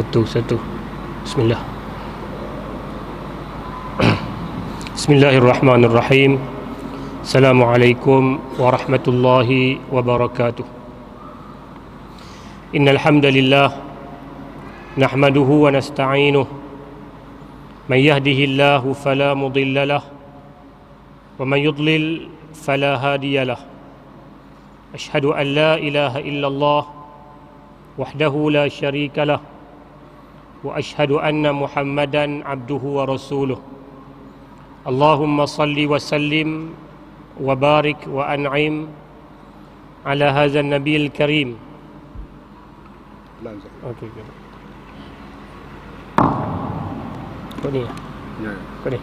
Satu. Bismillah. Bismillahirrahmanirrahim. Assalamualaikum warahmatullahi wabarakatuh. Innal hamdalillah nahmaduhu wa nasta'inuhu. Man yahdihillahu fala mudilla lahu wa man yudlil fala hadiya lahu. Ashhadu an la ilaha illallah wahdahu la syarika lahu wa ashhadu anna Muhammadan abduhu wa rasuluh. Allahumma salli wa sallim wa barik wa an'im ala hadzal nabiyil karim. Okey. Kau ni. Ya. Kau ni.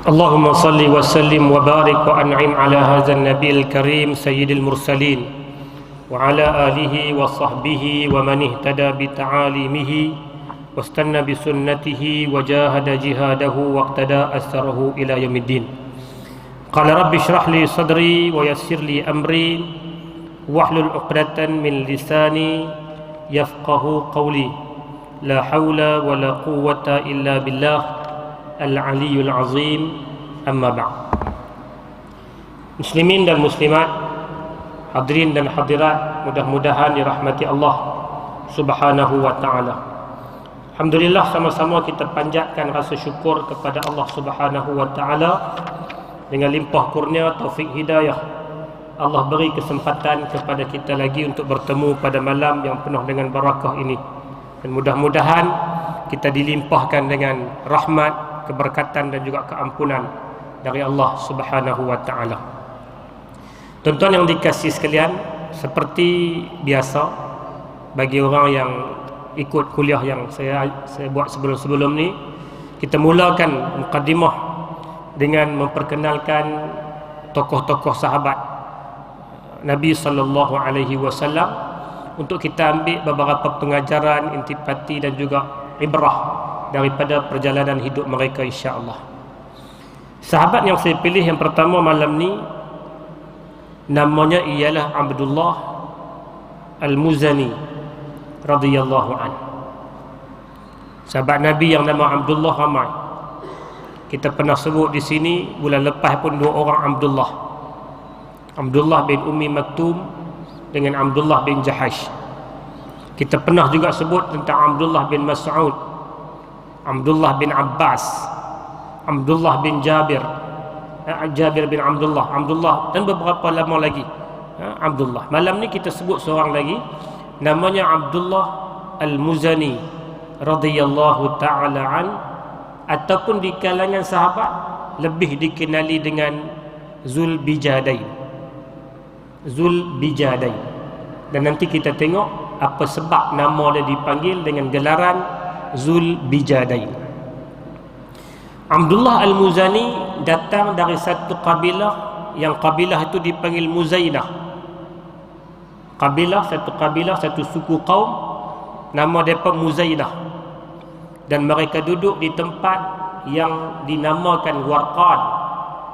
Allahumma salli wa sallim wa barik wa an'im ala hadzal nabiyil karim sayyidil mursalin wa ala alihi wa sahbihi wa man ihtada bi ta'alimihi wastanna bi sunnatihi wa jahada jihadahu wa iqtada asarahu ila yaumiddin. Qala rabbi shrah li sadri wa yassir li amri wahlul 'uqdatan min lisani yafqahu qawli. La haula wa la quwwata illa billah Al-Aliyul Azim. Amma ba'd. Muslimin dan muslimat, hadirin dan hadirat, mudah-mudahan dirahmati Allah Subhanahu wa ta'ala. Alhamdulillah, sama-sama kita panjatkan rasa syukur kepada Allah Subhanahu wa ta'ala. Dengan limpah kurnia taufik hidayah, Allah beri kesempatan kepada kita lagi untuk bertemu pada malam yang penuh dengan barakah ini. Dan mudah-mudahan kita dilimpahkan dengan rahmat, keberkatan dan juga keampunan dari Allah Subhanahu wa ta'ala. Tuan-tuan yang dikasihi sekalian, seperti biasa bagi orang yang ikut kuliah yang saya buat sebelum-sebelum ni, kita mulakan mukadimah dengan memperkenalkan tokoh-tokoh sahabat Nabi sallallahu alaihi wasallam untuk kita ambil beberapa pengajaran, intipati dan juga ibrah daripada perjalanan hidup mereka, insya-Allah. Sahabat yang saya pilih yang pertama malam ni namanya ialah Abdullah Al-Muzani radhiyallahu anhu. Sahabat Nabi yang nama Abdullah ramai. Kita pernah sebut di sini bulan lepas pun dua orang Abdullah. Abdullah bin Ummi Maktum dengan Abdullah bin Jahash. Kita pernah juga sebut tentang Abdullah bin Mas'ud, Abdullah bin Abbas, Abdullah bin Jabir bin Abdullah dan beberapa lama lagi Abdullah. Malam ni kita sebut seorang lagi namanya Abdullah Al-Muzani radhiyallahu ta'ala an, ataupun di kalangan sahabat lebih dikenali dengan Zulbijadain. Dan nanti kita tengok apa sebab nama dia dipanggil dengan gelaran Zulbijadain. Abdullah Al-Muzani datang dari satu kabilah yang kabilah itu dipanggil Muzainah. Satu suku kaum nama mereka Muzainah, dan mereka duduk di tempat yang dinamakan Warqan,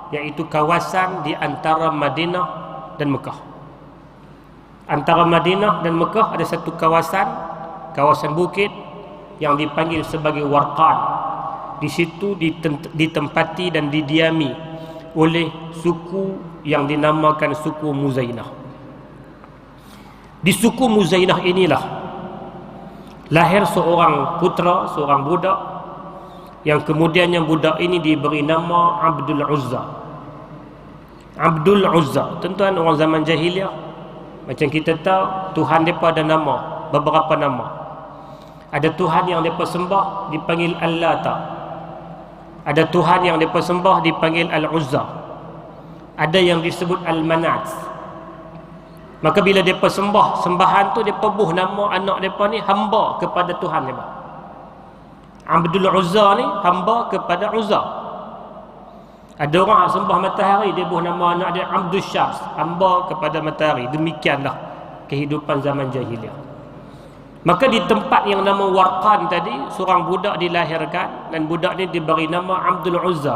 iaitu kawasan di antara Madinah dan Mekah. Antara Madinah dan Mekah ada satu kawasan bukit yang dipanggil sebagai Warqan. Di situ ditempati dan didiami oleh suku yang dinamakan suku Muzainah. Di suku Muzainah inilah lahir seorang putera, seorang budak, yang kemudiannya budak ini diberi nama Abdul Uzza. Tuan-tuan, orang zaman jahiliah, macam kita tahu, Tuhan mereka ada nama, beberapa nama. Ada Tuhan yang mereka sembah dipanggil Al-Lata. Ada Tuhan yang mereka sembah dipanggil Al-Uzza. Ada yang disebut Al-Manat. Maka bila mereka sembahan tu, mereka buh nama anak mereka ni hamba kepada Tuhan mereka. Abdul Uzza ni hamba kepada Uzza. Ada orang yang sembah matahari, dia buh nama anak dia Abdul Syams, hamba kepada matahari. Demikianlah kehidupan zaman jahiliah. Maka di tempat yang nama Warqan tadi, seorang budak dilahirkan, dan budak ni diberi nama Abdul Uzza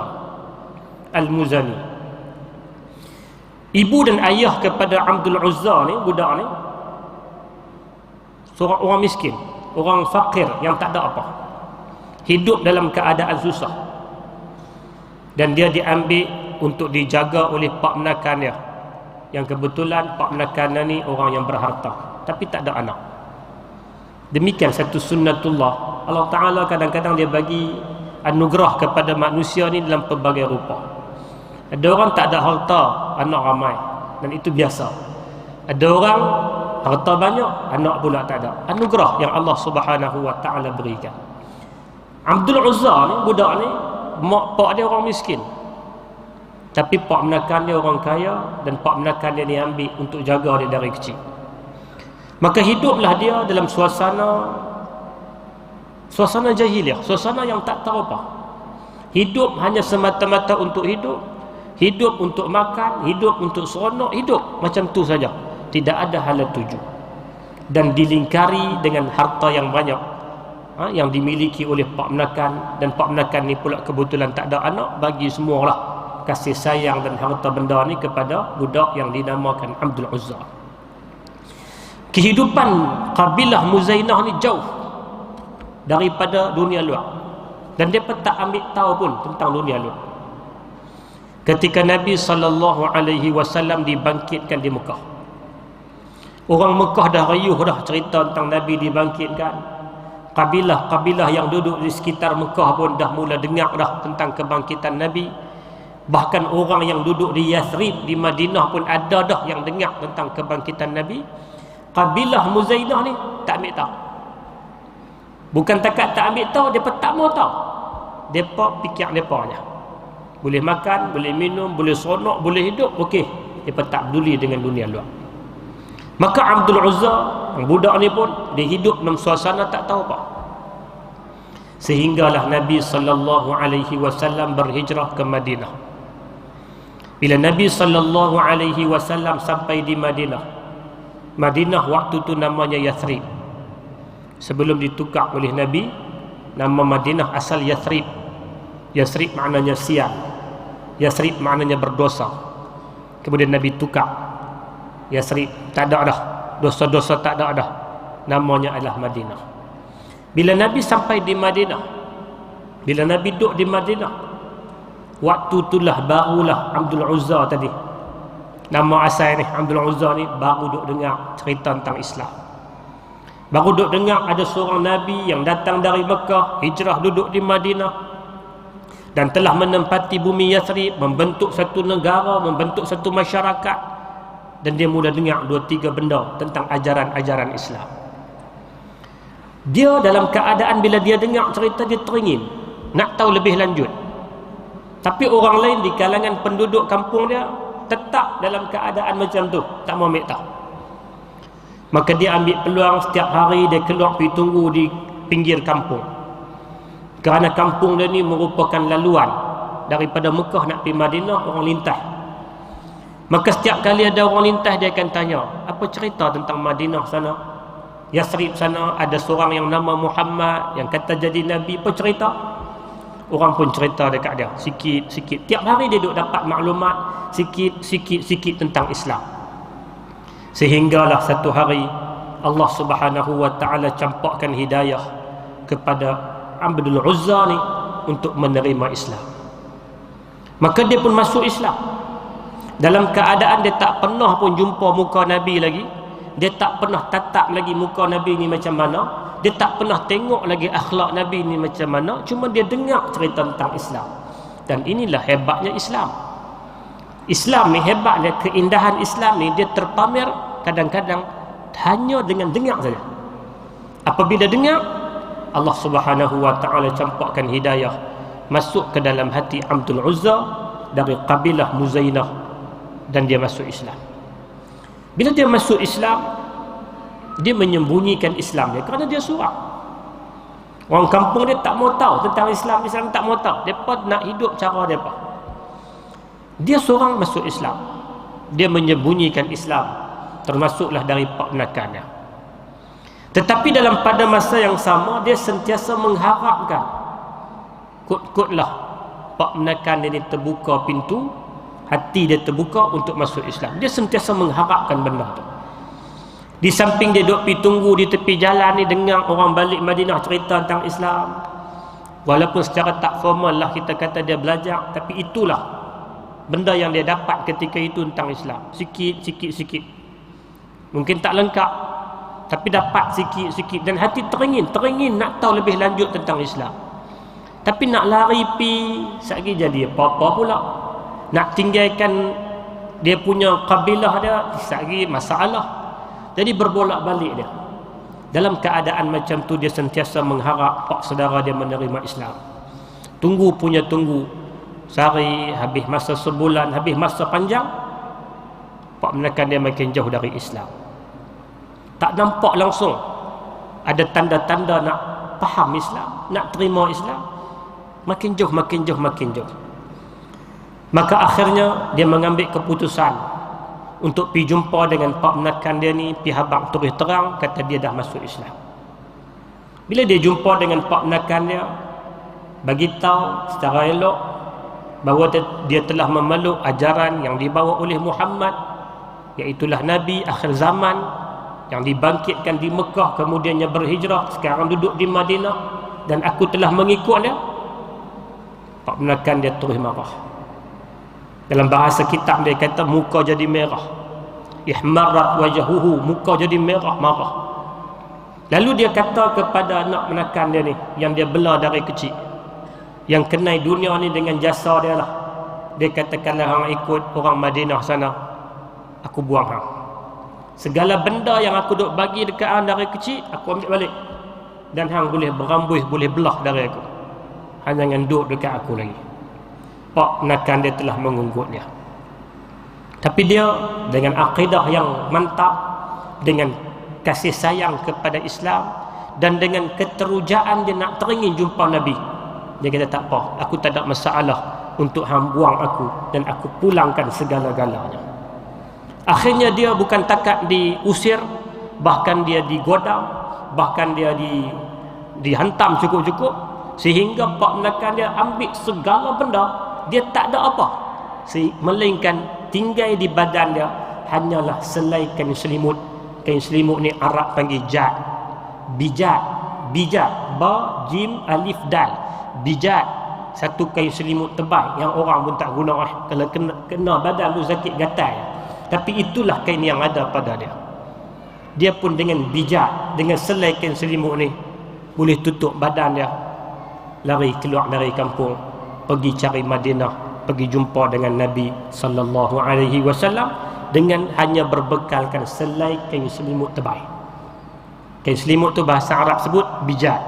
Al-Muzani. Ibu dan ayah kepada Abdul Uzza ni, budak ni, seorang orang miskin, orang fakir yang tak ada apa, hidup dalam keadaan susah, dan dia diambil untuk dijaga oleh pak menakan dia, yang kebetulan pak menakan ni orang yang berharta tapi tak ada anak. Demikian satu sunnatullah. Allah Ta'ala kadang-kadang dia bagi anugerah kepada manusia ni dalam pelbagai rupa. Ada orang tak ada harta, anak ramai, dan itu biasa. Ada orang harta banyak, anak pula tak ada. Anugerah yang Allah Subhanahu Wa Ta'ala berikan. Abdul Uzza ni, budak ni, mak pak dia orang miskin, tapi pak menakan dia orang kaya, dan pak menakan dia ni ambil untuk jaga dia dari kecil. Maka hiduplah dia dalam suasana jahiliah, suasana yang tak tahu apa. Hidup hanya semata-mata untuk hidup, hidup untuk makan, hidup untuk seronok, hidup macam tu saja, tidak ada hala tuju, dan dilingkari dengan harta yang banyak, yang dimiliki oleh pak menakan. Dan pak menakan ni pula kebetulan tak ada anak, bagi semualah kasih sayang dan harta benda ni kepada budak yang dinamakan Abdul Uzza. Kehidupan kabilah Muzainah ni jauh daripada dunia luar, dan dia pun tak ambil tahu pun tentang dunia luar. Ketika Nabi SAW dibangkitkan di Mekah, orang Mekah dah riuh dah cerita tentang Nabi dibangkitkan. Kabilah-kabilah yang duduk di sekitar Mekah pun dah mula dengar dah tentang kebangkitan Nabi. Bahkan orang yang duduk di Yathrib, di Madinah pun ada dah yang dengar tentang kebangkitan Nabi. Kabilah Muzainah ni tak ambil tahu. Bukan takat tak ambil tahu, mereka tak mau tahu. Mereka fikir mereka je, boleh makan, boleh minum, boleh seronok, boleh hidup, okey. Mereka tak peduli dengan dunia luar. Maka Abdul Uzza, budak ni pun dia hidup dalam suasana tak tahu apa. Sehinggalah Nabi SAW berhijrah ke Madinah. Bila Nabi SAW sampai di Madinah waktu tu namanya Yathrib. Sebelum ditukar oleh Nabi, nama Madinah asal Yathrib. Yathrib maknanya sial, Yathrib maknanya berdosa. Kemudian Nabi tukar Yathrib, tak ada dah dosa-dosa, tak ada dah, namanya adalah Madinah. Bila Nabi sampai di Madinah, bila Nabi duduk di Madinah, waktu itulah barulah Abdul Uzza tadi, nama asal ni Abdul Uzza ni, baru duk dengar cerita tentang Islam. Baru duk dengar ada seorang Nabi yang datang dari Mekah, hijrah duduk di Madinah, dan telah menempati bumi Yathrib, membentuk satu negara, membentuk satu masyarakat. Dan dia mula dengar 2-3 benda tentang ajaran-ajaran Islam. Dia dalam keadaan bila dia dengar cerita, dia teringin nak tahu lebih lanjut. Tapi orang lain di kalangan penduduk kampung dia tetap dalam keadaan macam tu, tak mau ambil tahu. Maka dia ambil peluang setiap hari dia keluar pergi tunggu di pinggir kampung. Kerana kampung dia ni merupakan laluan daripada Mekah nak pergi Madinah, orang lintas. Maka setiap kali ada orang lintas, dia akan tanya, apa cerita tentang Madinah sana, Yathrib sana, ada seorang yang nama Muhammad yang kata jadi Nabi, apa cerita? Orang pun cerita dekat dia sikit-sikit. Tiap hari dia duk dapat maklumat sikit-sikit tentang Islam. Sehinggalah satu hari Allah Subhanahu Wa Ta'ala campakkan hidayah kepada Abdul Uzza ni untuk menerima Islam. Maka dia pun masuk Islam. Dalam keadaan dia tak pernah pun jumpa muka Nabi lagi, dia tak pernah tatap lagi muka Nabi ni macam mana, dia tak pernah tengok lagi akhlak Nabi ni macam mana, cuma dia dengar cerita tentang Islam. Dan inilah hebatnya Islam. Islam ni hebatnya, keindahan Islam ni dia terpamer kadang-kadang hanya dengan dengar saja. Apabila dengar, Allah Subhanahu Wa Ta'ala campakkan hidayah masuk ke dalam hati Abdul Uzza dari kabilah Muzainah, dan dia masuk Islam. Bila dia masuk Islam, dia menyembunyikan Islam dia kerana dia seorang. Orang kampung dia tak mau tahu tentang Islam, Islam tak mau tahu. Depa nak hidup cara depa. Dia seorang masuk Islam. Dia menyembunyikan Islam, termasuklah dari pak menakannya. Tetapi pada masa yang sama, dia sentiasa mengharapkan, kot-kotlah Pak Menakan dia ni terbuka pintu, hati dia terbuka untuk masuk Islam. Dia sentiasa mengharapkan benda tu. Di samping dia duduk pergi tunggu di tepi jalan ni, dengar orang balik Madinah cerita tentang Islam. Walaupun secara tak formal lah kita kata dia belajar, tapi itulah benda yang dia dapat ketika itu tentang Islam. Sikit. Mungkin tak lengkap, tapi dapat sikit-sikit. Dan hati teringin nak tahu lebih lanjut tentang Islam. Tapi nak lari pi, sekali jadi apa-apa pula. Nak tinggalkan dia punya kabilah dia, sekali masalah. Jadi berbolak-balik dia. Dalam keadaan macam tu, dia sentiasa mengharap pak saudara dia menerima Islam. Tunggu. Sehari, habis masa sebulan, habis masa panjang, Pak Menakan dia makin jauh dari Islam. Tak nampak langsung ada tanda-tanda nak faham Islam, nak terima Islam. Makin jauh. Maka akhirnya dia mengambil keputusan untuk pergi jumpa dengan Pak Menakan dia ni, pergi habaq terus terang, kata dia dah masuk Islam. Bila dia jumpa dengan Pak Menakan dia, bagi tahu secara elok bahawa dia telah memeluk ajaran yang dibawa oleh Muhammad, iaitulah Nabi akhir zaman yang dibangkitkan di Mekah, kemudiannya berhijrah, sekarang duduk di Madinah, dan aku telah mengikut dia. Pak Menakan dia terus marah. Dalam bahasa kitab dia kata muka jadi merah. Ihmarat wajahuhu, muka jadi merah, marah. Lalu dia kata kepada anak Menakan dia ni, yang dia bela dari kecil, yang kenal dunia ni dengan jasa dia lah. Dia kata, kalau hang ikut orang Madinah sana, aku buang hang. Segala benda yang aku duk bagi dekat hang dari kecil, aku ambil balik. Dan hang boleh berambuih, boleh belah dari aku. Hang jangan duduk dekat aku lagi. Pak Menakan dia telah mengunggut dia. Tapi dia dengan akidah yang mantap, dengan kasih sayang kepada Islam, dan dengan keterujaan dia nak teringin jumpa Nabi, dia kata tak apa, aku tak ada masalah untuk hang buang aku, dan aku pulangkan segala-galanya. Akhirnya dia bukan takat diusir, bahkan dia digodam, bahkan dia dihantam cukup-cukup, sehingga Pak Menakan dia ambil segala benda. Dia tak ada apa, melainkan tinggal di badan dia hanyalah selai kain selimut. Kain selimut ni Arab panggil jad, bijat, ba, jim, alif, dal, bijat. Satu kain selimut tebal yang orang pun tak guna kalau kena badan tu sakit gatal. Tapi itulah kain yang ada pada dia. Dia pun dengan bijat, dengan selai kain selimut ni, boleh tutup badan dia, lari keluar dari kampung, pergi cari Madinah, pergi jumpa dengan Nabi sallallahu alaihi wasallam, dengan hanya berbekalkan selai kain selimut tebal. Kain selimut tu bahasa Arab sebut bijat,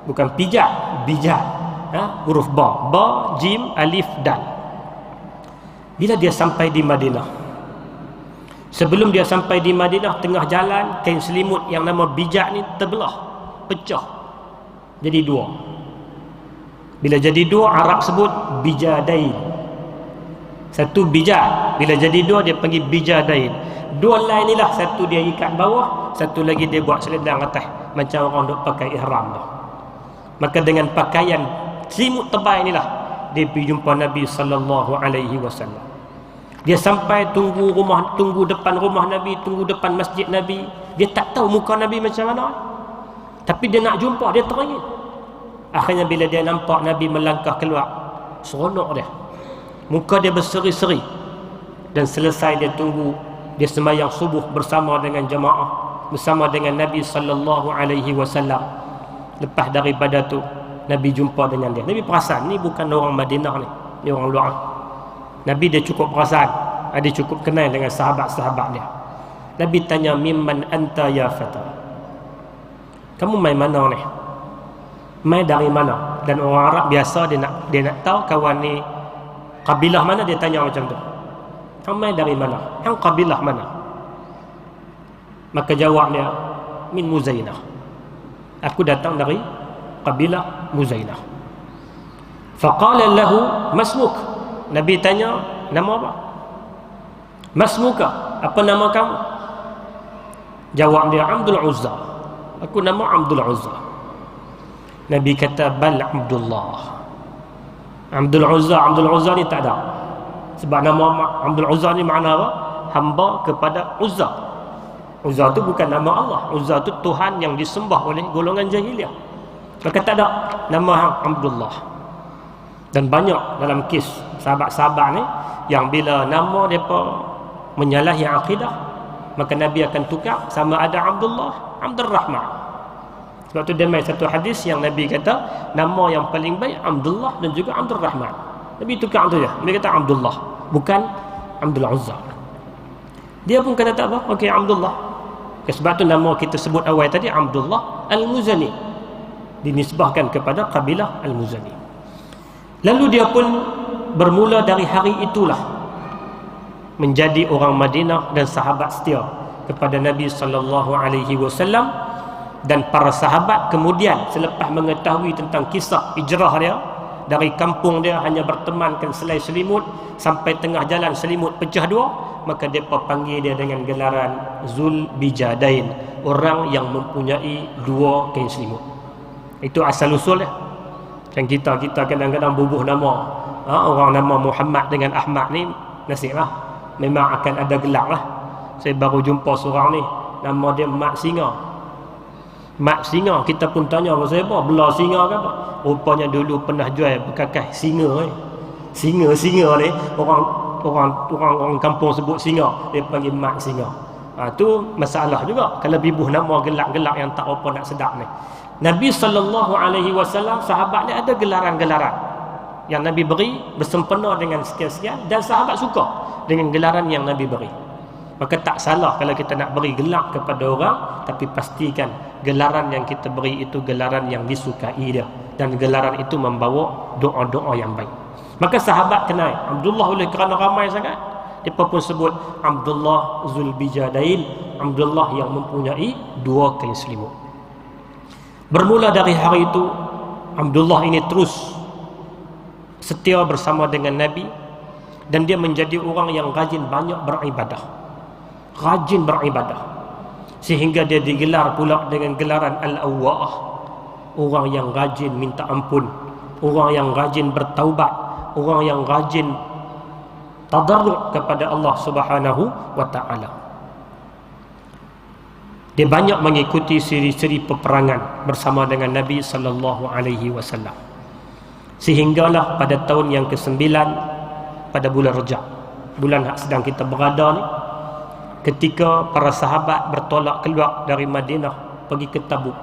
bukan pijat, bijat. Huruf ba, jim, alif, dal. Bila dia sampai di Madinah, sebelum dia sampai di Madinah, tengah jalan kain selimut yang nama bijat ni terbelah, pecah jadi dua. Bila jadi dua, Arab sebut bijadain. Satu bijat, bila jadi dua dia panggil bijadain. Dua lain ni lah, satu dia ikat bawah, satu lagi dia buat selendang atas, macam orang duk pakai ihram tu. Maka dengan pakaian selimut tebal inilah dia pergi jumpa Nabi sallallahu alaihi wasallam. Dia sampai tunggu depan rumah Nabi, tunggu depan masjid Nabi. Dia tak tahu muka Nabi macam mana, tapi dia nak jumpa, dia teringin. Akhirnya bila dia nampak Nabi melangkah keluar, seronok dia, muka dia berseri-seri. Dan selesai dia tunggu, dia sembahyang subuh bersama dengan jemaah, bersama dengan Nabi sallallahu alaihi wasallam. Lepas daripada tu Nabi jumpa dengan dia. Nabi perasan ni bukan orang Madinah ni orang luar. Nabi dia cukup perasan, dia cukup kenal dengan sahabat-sahabat dia. Nabi tanya, mimman anta ya fata, kamu main mana ni, main dari mana? Dan orang Arab biasa dia nak tahu kawan ni kabilah mana, dia tanya macam tu. Kamu main dari mana? Hang kabilah mana? Maka jawab dia, min Muzainah, aku datang dari kabilah Muzainah. Faqala lahu masmuk, Nabi tanya, nama apa? Masmuka, apa nama kamu? Jawab dia, Abdul Uzza. Aku nama Abdul Uzza. Nabi kata bal Abdullah. Abdul Uzza ni tak ada. Sebab nama Abdul Uzza ni makna apa? Hamba kepada Uzza. Uzza tu bukan nama Allah. Uzza tu Tuhan yang disembah oleh golongan jahiliah. Maka tak ada nama Abdullah. Dan banyak dalam kes sahabat-sahabat ni yang bila nama mereka menyalahi akidah, maka Nabi akan tukar sama ada Abdullah, Abdul Rahman. Sebab tu dia main satu hadis yang Nabi kata nama yang paling baik Abdullah dan juga Abdul Rahman. Nabi tukar tu je. Nabi kata Abdullah, bukan Abdul Uzza. Dia pun kata tak apa, okey Abdullah. Sebab tu nama kita sebut awal tadi Abdullah Al-Muzani, dinisbahkan kepada kabilah Al-Muzani. Lalu dia pun bermula dari hari itulah menjadi orang Madinah dan sahabat setia kepada Nabi sallallahu alaihi wasallam. Dan para sahabat kemudian selepas mengetahui tentang kisah hijrah dia dari kampung dia hanya bertemankan selai selimut sampai tengah jalan selimut pecah dua, maka mereka panggil dia dengan gelaran Zul Bijadain, orang yang mempunyai dua kain selimut. Itu asal usul dia. Yang kita kadang-kadang bubuh nama, orang nama Muhammad dengan Ahmad ni nasiblah memang akan ada gelak lah. Saya baru jumpa seorang ni, nama dia Mak Singa. Mak Singa, kita pun tanya pasal apa, belah singa ke apa? Rupanya dulu pernah jual bekakas singa ni. Singa ni orang kampung sebut singa, dia panggil Mak Singa. Tu masalah juga kalau bibuh nama gelak-gelak yang tak apa nak sedap ni. Nabi sallallahu alaihi wasallam sahabat dia ada gelaran-gelaran yang Nabi beri bersempena dengan sekian-sekian, dan sahabat suka dengan gelaran yang Nabi beri. Maka tak salah kalau kita nak beri gelar kepada orang, tapi pastikan gelaran yang kita beri itu gelaran yang disukai dia, dan gelaran itu membawa doa-doa yang baik. Maka sahabat kenal Abdullah oleh kerana ramai sangat, dia pun sebut Abdullah Zulbijadain, Abdullah yang mempunyai dua kain selimut. Bermula dari hari itu Abdullah ini terus setia bersama dengan Nabi, dan dia menjadi orang yang rajin banyak beribadah. Sehingga dia digelar pula dengan gelaran Al-Awwah, orang yang rajin minta ampun, orang yang rajin bertaubat, orang yang rajin tadarruk kepada Allah Subhanahu wa taala. Dia banyak mengikuti siri-siri peperangan bersama dengan Nabi sallallahu alaihi wasallam. Sehinggalah pada tahun yang ke-9 pada bulan Rajab, bulan yang sedang kita berada ni, ketika para sahabat bertolak keluar dari Madinah pergi ke Tabuk.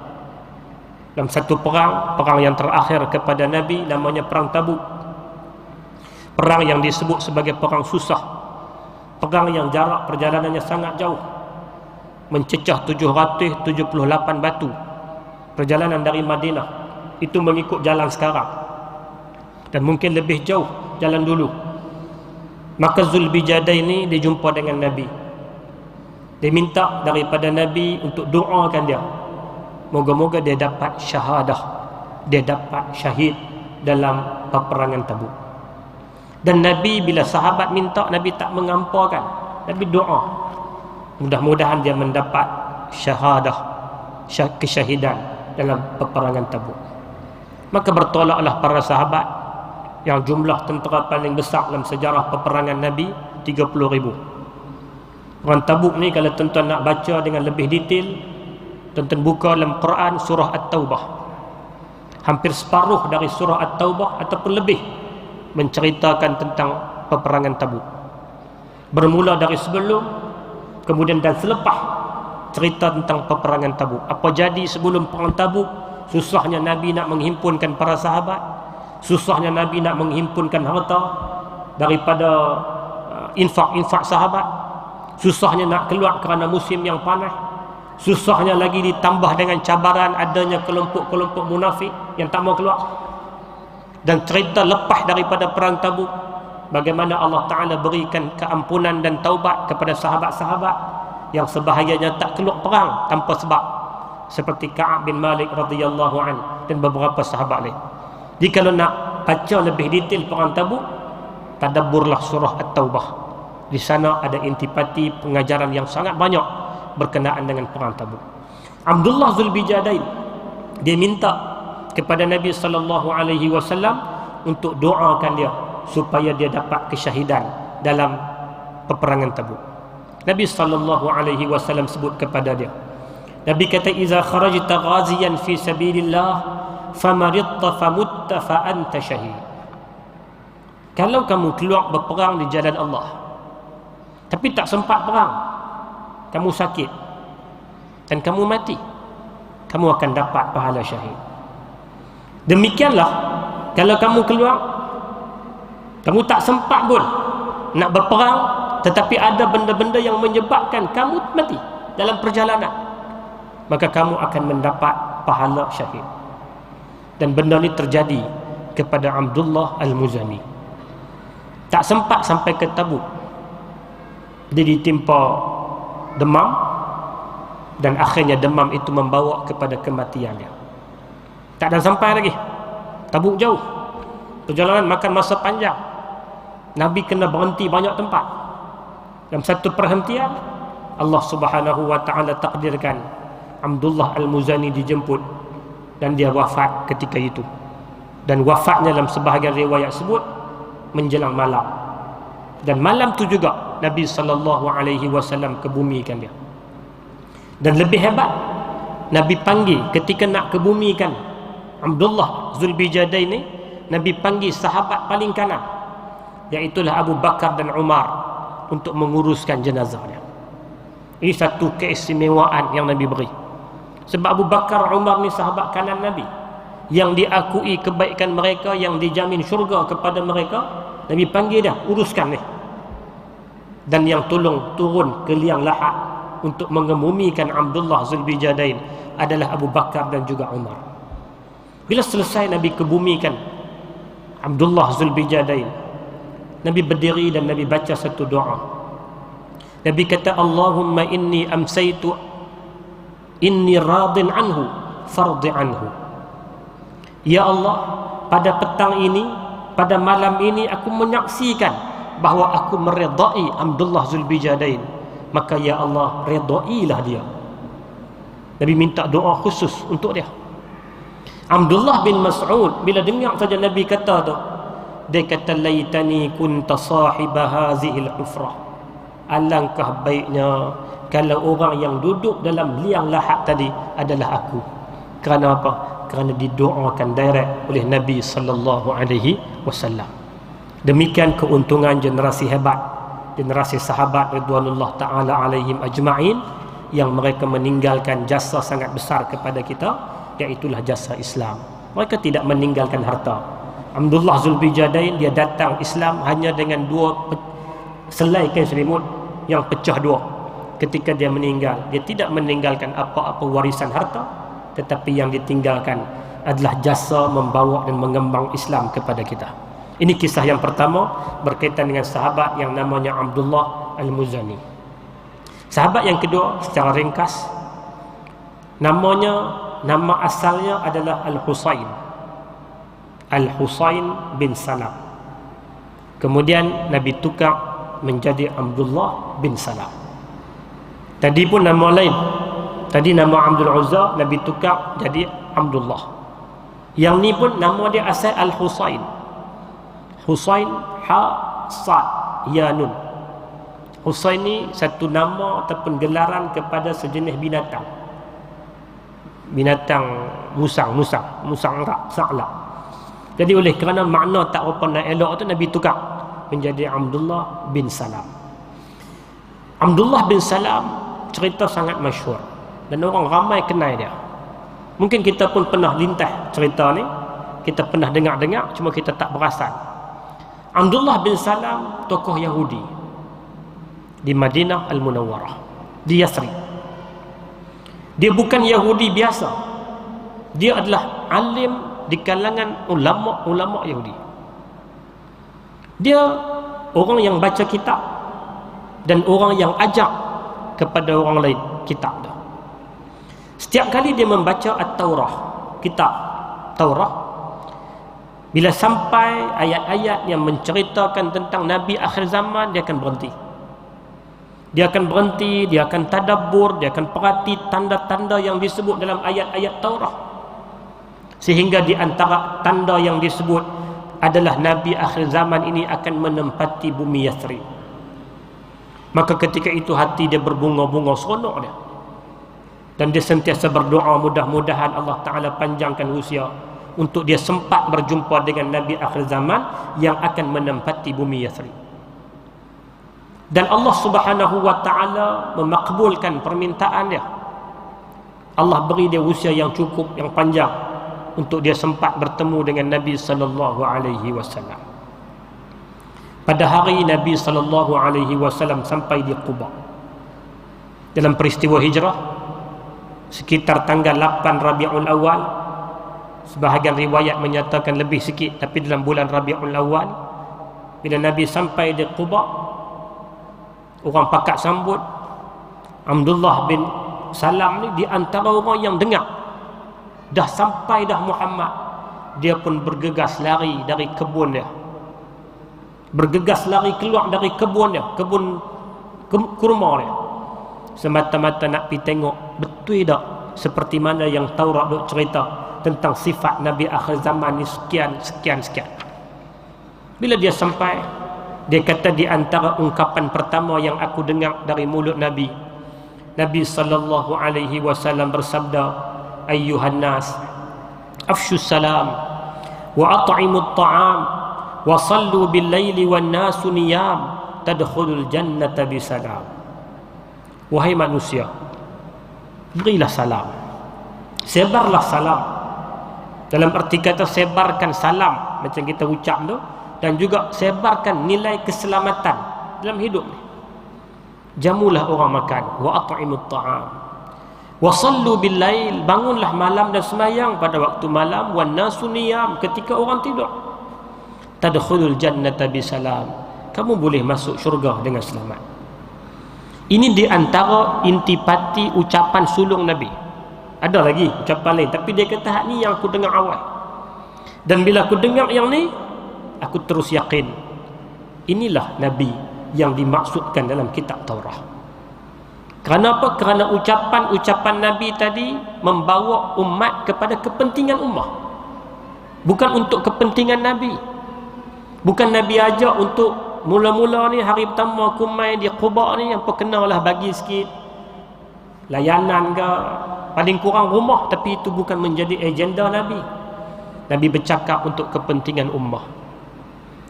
Dalam satu perang yang terakhir kepada Nabi, namanya Perang Tabuk. Perang yang disebut sebagai perang susah. Perang yang jarak perjalanannya sangat jauh, mencecah 778 batu. Perjalanan dari Madinah itu mengikut jalan sekarang, dan mungkin lebih jauh jalan dulu. Maka Zulbijadain ini dia jumpa dengan Nabi. Dia minta daripada Nabi untuk doakan dia, moga-moga dia dapat syahadah, dia dapat syahid dalam peperangan Tabuk. Dan Nabi bila sahabat minta, Nabi tak mengampakan, Nabi doa mudah-mudahan dia mendapat syahadah, kesyahidan dalam peperangan Tabuk. Maka bertolaklah para sahabat yang jumlah tentera paling besar dalam sejarah peperangan Nabi, 30,000. Perang Tabuk ni kalau tuan-tuan nak baca dengan lebih detail, tuan-tuan buka dalam Quran surah At-Taubah. Hampir separuh dari surah At-Taubah ataupun lebih menceritakan tentang peperangan Tabuk. Bermula dari sebelum, kemudian dan selepas cerita tentang peperangan Tabuk. Apa jadi sebelum perang Tabuk? Susahnya Nabi nak menghimpunkan para sahabat, susahnya Nabi nak menghimpunkan harta daripada infak-infak sahabat, susahnya nak keluar kerana musim yang panas, susahnya lagi ditambah dengan cabaran adanya kelompok-kelompok munafik yang tak mau keluar. Dan cerita lepas daripada perang Tabuk, bagaimana Allah Ta'ala berikan keampunan dan taubat kepada sahabat-sahabat yang sebahagiannya tak keluar perang tanpa sebab, seperti Ka'ab bin Malik radhiyallahu an dan beberapa sahabat lain. Jadi kalau nak baca lebih detail perang Tabuk, tadabburlah surah At-Taubah. Di sana ada intipati pengajaran yang sangat banyak berkenaan dengan perang Tabuk. Abdullah Zulbijadain, dia minta kepada Nabi sallallahu alaihi wasallam untuk doakan dia supaya dia dapat kesyahidan dalam peperangan Tabuk. Nabi sallallahu alaihi wasallam sebut kepada dia, Nabi kata, "Iza kharajta ghaziyan fi sabilillah famaritta famutta fa anta syahid." Kalau kamu keluar berperang di jalan Allah tapi tak sempat perang, kamu sakit dan kamu mati, kamu akan dapat pahala syahid. Demikianlah kalau kamu keluar, kamu tak sempat pun nak berperang, tetapi ada benda-benda yang menyebabkan kamu mati dalam perjalanan, maka kamu akan mendapat pahala syahid. Dan benda ni terjadi kepada Abdullah Al-Muzani. Tak sempat sampai ke Tabuk, dia ditimpa demam, dan akhirnya demam itu membawa kepada kematian dia. Tak ada sampai lagi, Tabuk jauh, perjalanan makan masa panjang. Nabi kena berhenti banyak tempat. Dalam satu perhentian, Allah Subhanahu wa ta'ala takdirkan Abdullah Al-Muzani dijemput dan dia wafat ketika itu. Dan wafatnya dalam sebahagian riwayat sebut menjelang malam. Dan malam tu juga Nabi SAW kebumikan dia. Dan lebih hebat, Nabi panggil ketika nak kebumikan Abdullah Zulbijadain ni, Nabi panggil sahabat paling kanan, iaitulah Abu Bakar dan Umar, untuk menguruskan jenazahnya. Ini satu keistimewaan yang Nabi beri. Sebab Abu Bakar Umar ni sahabat kanan Nabi, yang diakui kebaikan mereka, yang dijamin syurga kepada mereka. Nabi panggil dia, uruskan ni. Dan yang tolong turun ke liang lahat untuk mengebumikan Abdullah Zulbijadain adalah Abu Bakar dan juga Umar. Bila selesai Nabi kebumikan Abdullah Zulbijadain, Nabi berdiri dan Nabi baca satu doa. Nabi kata, "Allahumma inni amsaitu inni radin anhu fardi anhu." Ya Allah, pada petang ini, pada malam ini aku menyaksikan bahawa aku meredai Abdullah Zulbijadain, maka ya Allah, redailah dia. Nabi minta doa khusus untuk dia. Abdullah bin Mas'ud bila dengar saja Nabi kata tu, dia kata, "Laitani kunta sahiba hazihil hufrah." Alangkah baiknya kalau orang yang duduk dalam liang lahat tadi adalah aku. Kerana apa? Kerana didoakan direct oleh Nabi sallallahu alaihi wasallam. Demikian keuntungan generasi hebat, generasi sahabat ridwanullah taala alaihim ajma'in, yang mereka meninggalkan jasa sangat besar kepada kita, iaitulah jasa Islam. Mereka tidak meninggalkan harta. Abdullah Zulbijadain, dia datang Islam hanya dengan 2 selai kain selimut yang pecah 2. Ketika dia meninggal, dia tidak meninggalkan apa-apa warisan harta, tetapi yang ditinggalkan adalah jasa membawa dan mengembang Islam kepada kita. Ini kisah yang pertama berkaitan dengan sahabat yang namanya Abdullah Al-Muzani. Sahabat yang kedua secara ringkas, nama asalnya adalah Al-Husain. Al-Husain bin Salam. Kemudian Nabi tukar menjadi Abdullah bin Salam. Tadi pun nama lain. Tadi nama Abdul Uzza, Nabi tukar jadi Abdullah. Yang ni pun nama dia asal Al-Husain. Husain, ha, sad, ya, nun. Husain ni satu nama ataupun gelaran kepada sejenis binatang. Binatang musang rak, sa'la. Jadi oleh kerana makna tak apa nak elok tu, Nabi tukar menjadi Abdullah bin Salam. Abdullah bin Salam cerita sangat masyhur dan orang ramai kenal dia. Mungkin kita pun pernah lintas cerita ni, kita pernah dengar-dengar, cuma kita tak perasan. Abdullah bin Salam tokoh Yahudi di Madinah Al-Munawwarah, di Yathrib. Dia bukan Yahudi biasa. Dia adalah alim di kalangan ulama Yahudi. Dia orang yang baca kitab dan orang yang ajak kepada orang lain kitab dah. Setiap kali dia membaca At-Taurah, kitab Taurah, bila sampai ayat-ayat yang menceritakan tentang Nabi akhir zaman, dia akan berhenti. Dia akan berhenti, dia akan tadabbur, dia akan perhati tanda-tanda yang disebut dalam ayat-ayat Taurat. Sehingga di antara tanda yang disebut adalah Nabi akhir zaman ini akan menempati bumi Yathrib. Maka ketika itu hati dia berbunga-bunga, seronok dia. Dan dia sentiasa berdoa, mudah-mudahan Allah Ta'ala panjangkan usia untuk dia sempat berjumpa dengan Nabi akhir zaman yang akan menempati bumi Yathrib. Dan Allah Subhanahu wa Ta'ala memakbulkan permintaan dia. Allah beri dia usia yang cukup, yang panjang untuk dia sempat bertemu dengan Nabi sallallahu alaihi wasallam. Pada hari Nabi sallallahu alaihi wasallam sampai di Quba dalam peristiwa hijrah sekitar tanggal 8 Rabiul Awal, sebahagian riwayat menyatakan lebih sikit, tapi dalam bulan Rabiul Awal, bila Nabi sampai di Quba, orang pakat sambut. Abdullah bin Salam ni di antara orang yang dengar dah sampai dah Muhammad, dia pun bergegas lari dari kebun dia, bergegas lari keluar dari kebun dia, kebun kurma dia, semata-mata nak pergi tengok betul tak seperti mana yang Taurat duk cerita tentang sifat Nabi akhir zaman ni sekian. Bila dia sampai, dia kata di antara ungkapan pertama yang aku dengar dari mulut Nabi sallallahu alaihi wasallam bersabda, ayyuhan nas afshu salam wa at'imut ta'am wa sallu bil laili wan nasu niyam tadkhulul jannata bisalam. Wahai manusia, berilah salam, sebarlah salam. Dalam arti kata sebarkan salam macam kita ucap tu, dan juga sebarkan nilai keselamatan dalam hidup ni. Jamulah orang makan, wa at'imut ta'am wa sallu bil lail, bangunlah malam dan sembahyang pada waktu malam, wan nasu niyam, ketika orang tidur. Tadkhulul jannata bisalam, kamu boleh masuk syurga dengan selamat. Ini di antara intipati ucapan sulung Nabi. Ada lagi ucapan lain, tapi dia kata hak ni yang aku dengar awal. Dan bila aku dengar yang ni, aku terus yakin inilah Nabi yang dimaksudkan dalam kitab Taurat. Kenapa? Kerana ucapan-ucapan Nabi tadi membawa umat kepada kepentingan ummah, bukan untuk kepentingan Nabi. Bukan Nabi ajak untuk mula-mula ni hari pertama aku main di Quba ni, yang perkenalah bagi sikit layanan ke, paling kurang rumah, tapi itu bukan menjadi agenda Nabi. Nabi bercakap untuk kepentingan ummah.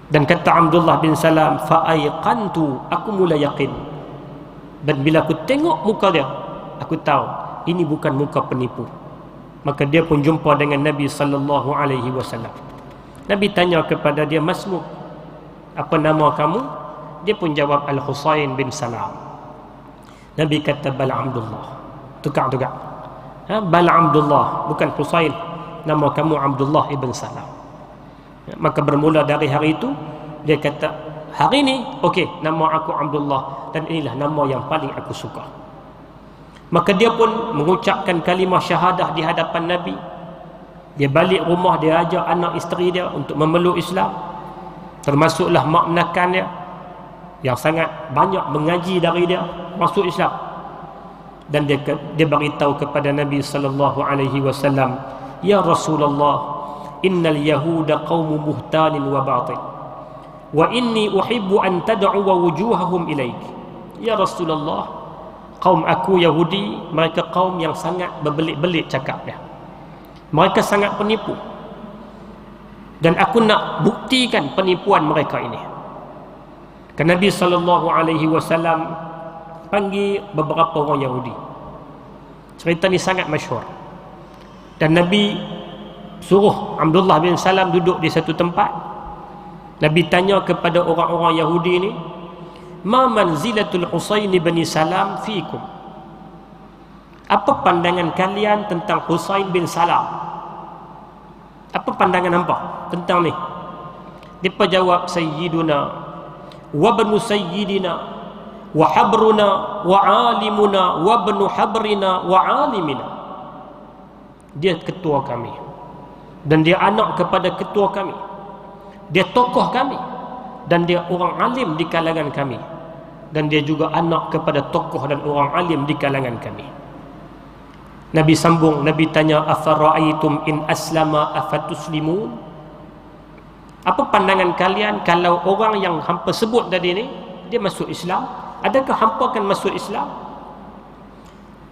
Dan kata Abdullah bin Salam, fa'aiqantu, aku mula yakin. Dan bila aku tengok muka dia, aku tahu ini bukan muka penipu. Maka dia pun jumpa dengan Nabi sallallahu alaihi wasallam. Nabi tanya kepada dia, masmu, apa nama kamu? Dia pun jawab Al-Husain bin Salam. Nabi kata, bal Abdullah. Tukar. Bal Abdullah, bukan Husain. Nama kamu Abdullah ibn Salam. Maka bermula dari hari itu, dia kata, hari ini okey, nama aku Abdullah, dan inilah nama yang paling aku suka. Maka dia pun mengucapkan kalimah syahadah di hadapan Nabi. Dia balik rumah, dia ajak anak isteri dia untuk memeluk Islam, termasuklah mak menakan dia yang sangat banyak mengaji dari dia masuk Islam. Dan dia beritahu kepada Nabi sallallahu alaihi wasallam, ya Rasulullah, innal yahuda qaumu buhtanin wa batil wa inni uhibbu an tad'uwa wujuhahum ilaik. Ya Rasulullah, kaum aku Yahudi, mereka kaum yang sangat berbelit-belit cakap dia, mereka sangat penipu, dan aku nak buktikan penipuan mereka ini. Kan Nabi sallallahu alaihi wasallam panggil beberapa orang Yahudi. Cerita ni sangat masyhur. Dan Nabi suruh Abdullah bin Salam duduk di satu tempat. Nabi tanya kepada orang-orang Yahudi ni, ma manzilatul Husain bin Salam fiikum? Apa pandangan kalian tentang Husain bin Salam? Apa pandangan hampa tentang ni? Dia jawab, sayyiduna wa banu sayyidina wa habruna wa alimuna wa banu habrina wa alimina. Dia ketua kami, dan dia anak kepada ketua kami, dia tokoh kami, dan dia orang alim di kalangan kami. dan dia juga anak kepada tokoh dan orang alim di kalangan kami. Nabi sambung, Nabi tanya, afara'aitum in aslama afatuslimun? Apa pandangan kalian kalau orang yang hampa sebut tadi ni dia masuk Islam, adakah hampa akan masuk Islam?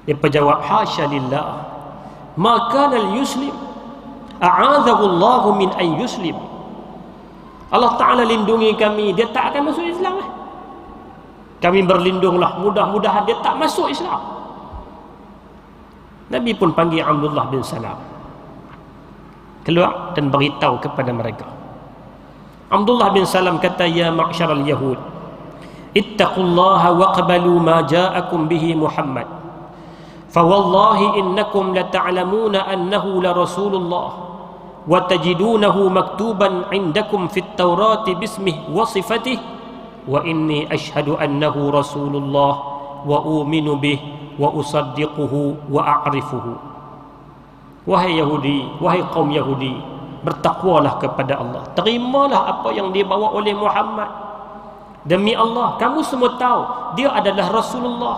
Dia berjawab, hasya lillah, ma kana al-yuslim, a'adhahu Allah min an yuslim. Allah Ta'ala lindungi kami, dia tak akan masuk Islam. Kami berlindunglah, mudah-mudahan dia tak masuk Islam. Nabi pun panggil Abdullah bin Salam keluar dan beritahu kepada mereka. Abdullah bin Salam kata, ya ma'syaral yahud, ittaqullaha waqbalu ma ja'akum bihi Muhammad, fawallahi innakum lata'lamuna annahu la rasulullah wa tajidunahu maktuban indakum fit taurati bismihi wa sifatih, wa inni ashhadu annahu rasulullah wa uminu bih wa usaddiquhu wa a'rifuhu. Wahai Yahudi, wahai kaum Yahudi, bertakwalah kepada Allah, terimalah apa yang dibawa oleh Muhammad. Demi Allah, kamu semua tahu dia adalah Rasulullah.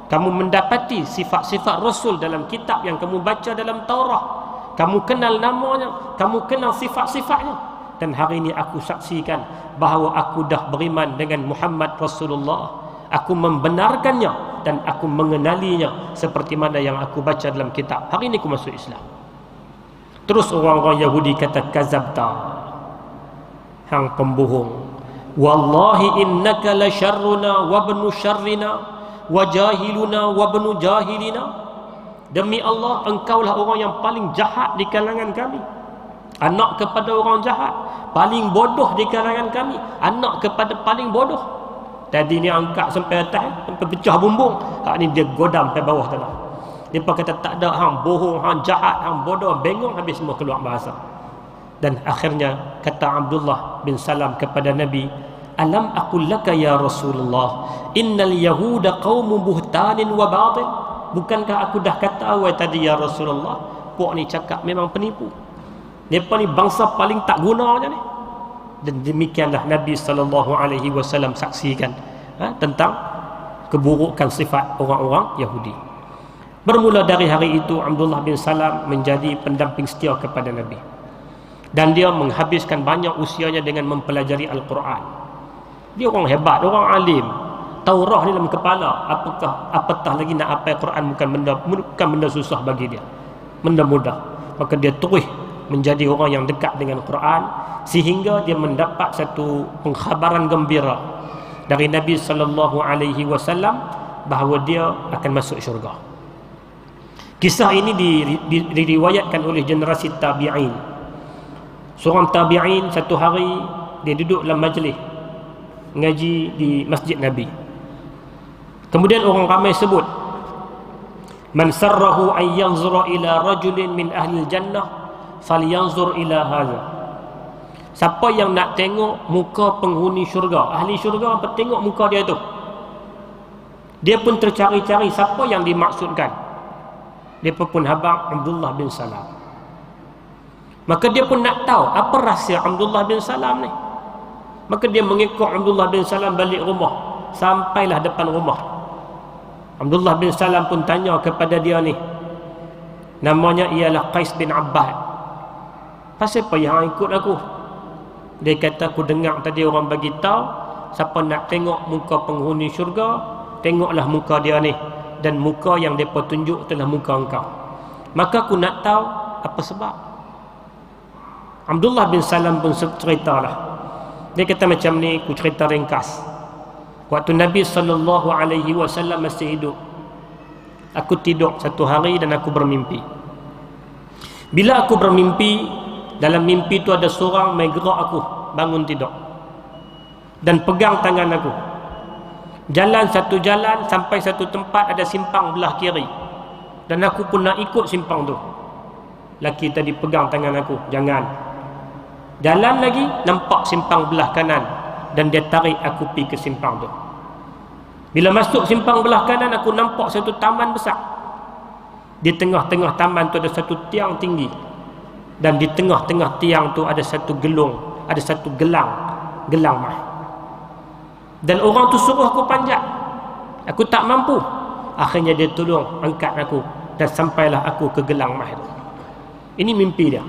Kamu mendapati sifat-sifat Rasul dalam kitab yang kamu baca dalam Taurat. Kamu kenal namanya, kamu kenal sifat-sifatnya. Dan hari ini aku saksikan bahawa aku dah beriman dengan Muhammad Rasulullah. Aku membenarkannya dan aku mengenalinya seperti mana yang aku baca dalam kitab. Hari ini aku masuk Islam. Terus orang-orang Yahudi kata, kazabta, hang pembohong. Wallahi innaka la syarruna wa ibnu syarrina wa jahiluna wa ibnu jahilina. Demi Allah, engkaulah orang yang paling jahat di kalangan kami, anak kepada orang jahat. Paling bodoh di kalangan kami, anak kepada paling bodoh. Tadi ni angkat sampai atas, sampai pecah bumbung. Hak ni dia godam sampai bawah tanah. Dia kata tak ada, hang bohong, hang jahat, hang bodoh, bengong, habis semua keluar bahasa. Dan akhirnya kata Abdullah bin Salam kepada Nabi, alam aqul laka ya Rasulullah, innal yahuda qaumun buhtanin wa batil. Bukankah aku dah kata awal tadi ya Rasulullah, puak ni cakap memang penipu. Mereka ni bangsa paling tak gunanya ni. Dan demikianlah Nabi SAW saksikan tentang keburukan sifat orang-orang Yahudi. Bermula dari hari itu, Abdullah bin Salam menjadi pendamping setia kepada Nabi. Dan dia menghabiskan banyak usianya dengan mempelajari Al-Quran. Dia orang hebat, orang alim. Taurah ni dalam kepala. Apatah lagi nak apa Al-Quran, bukan benda susah bagi dia. Benda mudah. Maka dia terus menjadi orang yang dekat dengan Quran, sehingga dia mendapat satu pengkhabaran gembira dari Nabi SAW bahawa dia akan masuk syurga. Kisah ini diriwayatkan oleh generasi tabi'in. Seorang tabi'in satu hari dia duduk dalam majlis ngaji di Masjid Nabi. Kemudian orang ramai sebut, man sarrahu an yanzura ila rajulin min ahli jannah falyanzur ila hadha. Siapa yang nak tengok muka penghuni syurga, ahli syurga, apa tengok muka dia tu. Dia pun tercari-cari siapa yang dimaksudkan. Dia pun habaq Abdullah bin Salam. Maka dia pun nak tahu apa rahsia Abdullah bin Salam ni. Maka dia mengikut Abdullah bin Salam balik rumah, sampailah depan rumah. Abdullah bin Salam pun tanya kepada dia ni, namanya ialah Qais bin Abbad, pasal apa yang ikut aku? Dia kata, aku dengar tadi orang bagi tahu siapa nak tengok muka penghuni syurga, tengoklah muka dia ni, dan muka yang depa tunjuk adalah muka engkau. Maka aku nak tahu apa sebab. Abdullah bin Salam pun ceritalah. Dia kata macam ni, aku cerita ringkas. Waktu Nabi SAW masih hidup, aku tidur satu hari dan aku bermimpi. Bila aku bermimpi, dalam mimpi itu ada seorang mai gerak aku bangun tidur dan pegang tangan aku. Jalan satu jalan sampai satu tempat ada simpang belah kiri, dan aku pun nak ikut simpang tu. Laki tadi pegang tangan aku, jangan. Jalan lagi, nampak simpang belah kanan, dan dia tarik aku pergi ke simpang tu. Bila masuk simpang belah kanan, aku nampak satu taman besar. Di tengah-tengah taman tu ada satu tiang tinggi, dan di tengah-tengah tiang tu ada satu gelung, ada satu gelang mah. Dan orang tu suruh aku panjat, aku tak mampu. Akhirnya dia tolong angkat aku, dan sampailah aku ke gelang emas itu. Ini mimpi dia.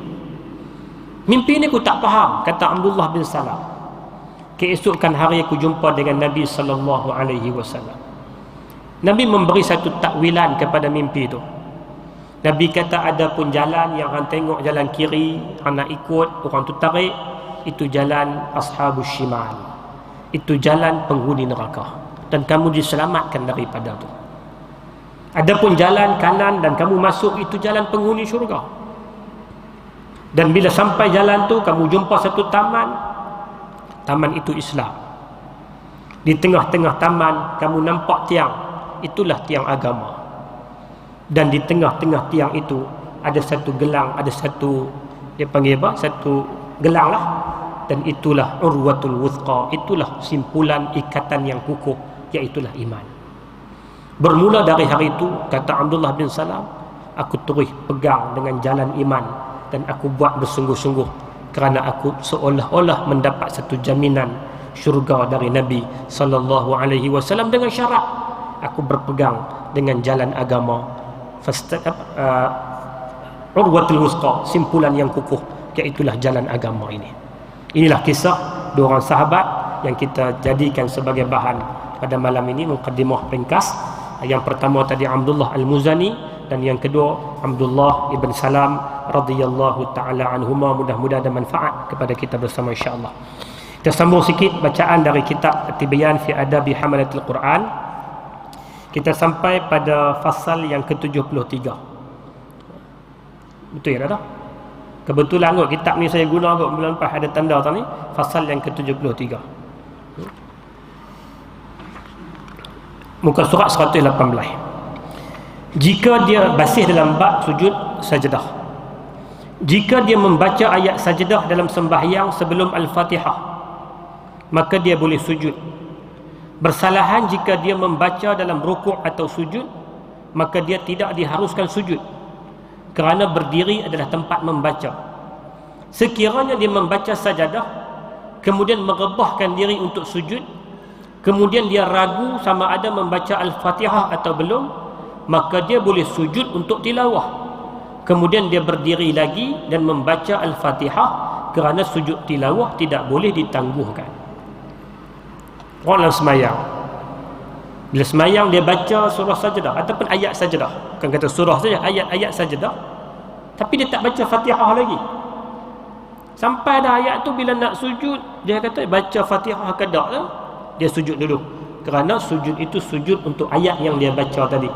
Mimpi ni aku tak faham, kata Abdullah bin Salam. Keesokan hari aku jumpa dengan Nabi sallallahu alaihi wasallam. Nabi memberi satu takwilan kepada mimpi itu. Nabi kata ada pun jalan yang hang tengok jalan kiri, hang nak ikut, orang tu tarik, itu jalan ashabus shimal. Itu jalan penghuni neraka, dan kamu diselamatkan daripada itu. Ada pun jalan kanan dan kamu masuk, itu jalan penghuni syurga. Dan bila sampai jalan tu kamu jumpa satu taman. Taman itu Islam. Di tengah-tengah taman kamu nampak tiang, itulah tiang agama. Dan di tengah-tengah tiang itu ada satu gelang, ada satu, dia panggil apa? Satu gelang lah. Dan itulah urwatul wuthqa, itulah simpulan ikatan yang kukuh, iaitulah iman. Bermula dari hari itu, kata Abdullah bin Salam, aku terus pegang dengan jalan iman, dan aku buat bersungguh-sungguh, kerana aku seolah-olah mendapat satu jaminan syurga dari Nabi sallallahu alaihi wasallam, dengan syarat aku berpegang dengan jalan agama. Urwatul wuthqa, simpulan yang kukuh, iaitulah jalan agama ini. Inilah kisah dua orang sahabat yang kita jadikan sebagai bahan pada malam ini, muqaddimah ringkas. Yang pertama tadi Abdullah Al-Muzani, dan yang kedua Abdullah ibn Salam radhiyallahu taala anhuma. Mudah-mudahan ada manfaat kepada kita bersama insya-Allah. Kita sambung sikit bacaan dari kitab At-Tibyan fi Adabi Hamalatil Quran. Kita sampai pada fasal yang ke-73. Betul ya tak? Kebetulan kot kitab ni saya guna kot bulan lepas, ada tanda tadi fasal yang ke-73. Muka surat 118. Jika dia basih dalam bab sujud sajdah, jika dia membaca ayat sajdah dalam sembahyang sebelum Al-Fatihah, maka dia boleh sujud. Bersalahan jika dia membaca dalam rukuk atau sujud, maka dia tidak diharuskan sujud, kerana berdiri adalah tempat membaca. Sekiranya dia membaca sajadah, kemudian merebahkan diri untuk sujud, kemudian dia ragu sama ada membaca Al-Fatihah atau belum, maka dia boleh sujud untuk tilawah. Kemudian dia berdiri lagi dan membaca Al-Fatihah, kerana sujud tilawah tidak boleh ditangguhkan. Orang dalam semayang, bila semayang dia baca surah sajdah ataupun ayat sajdah, bukan kata surah saja, ayat-ayat sajdah, tapi dia tak baca Fatihah lagi. Sampai dah ayat tu, bila nak sujud, dia kata baca Fatihah ke tak tu, dia sujud dulu, kerana sujud itu sujud untuk ayat yang dia baca tadi,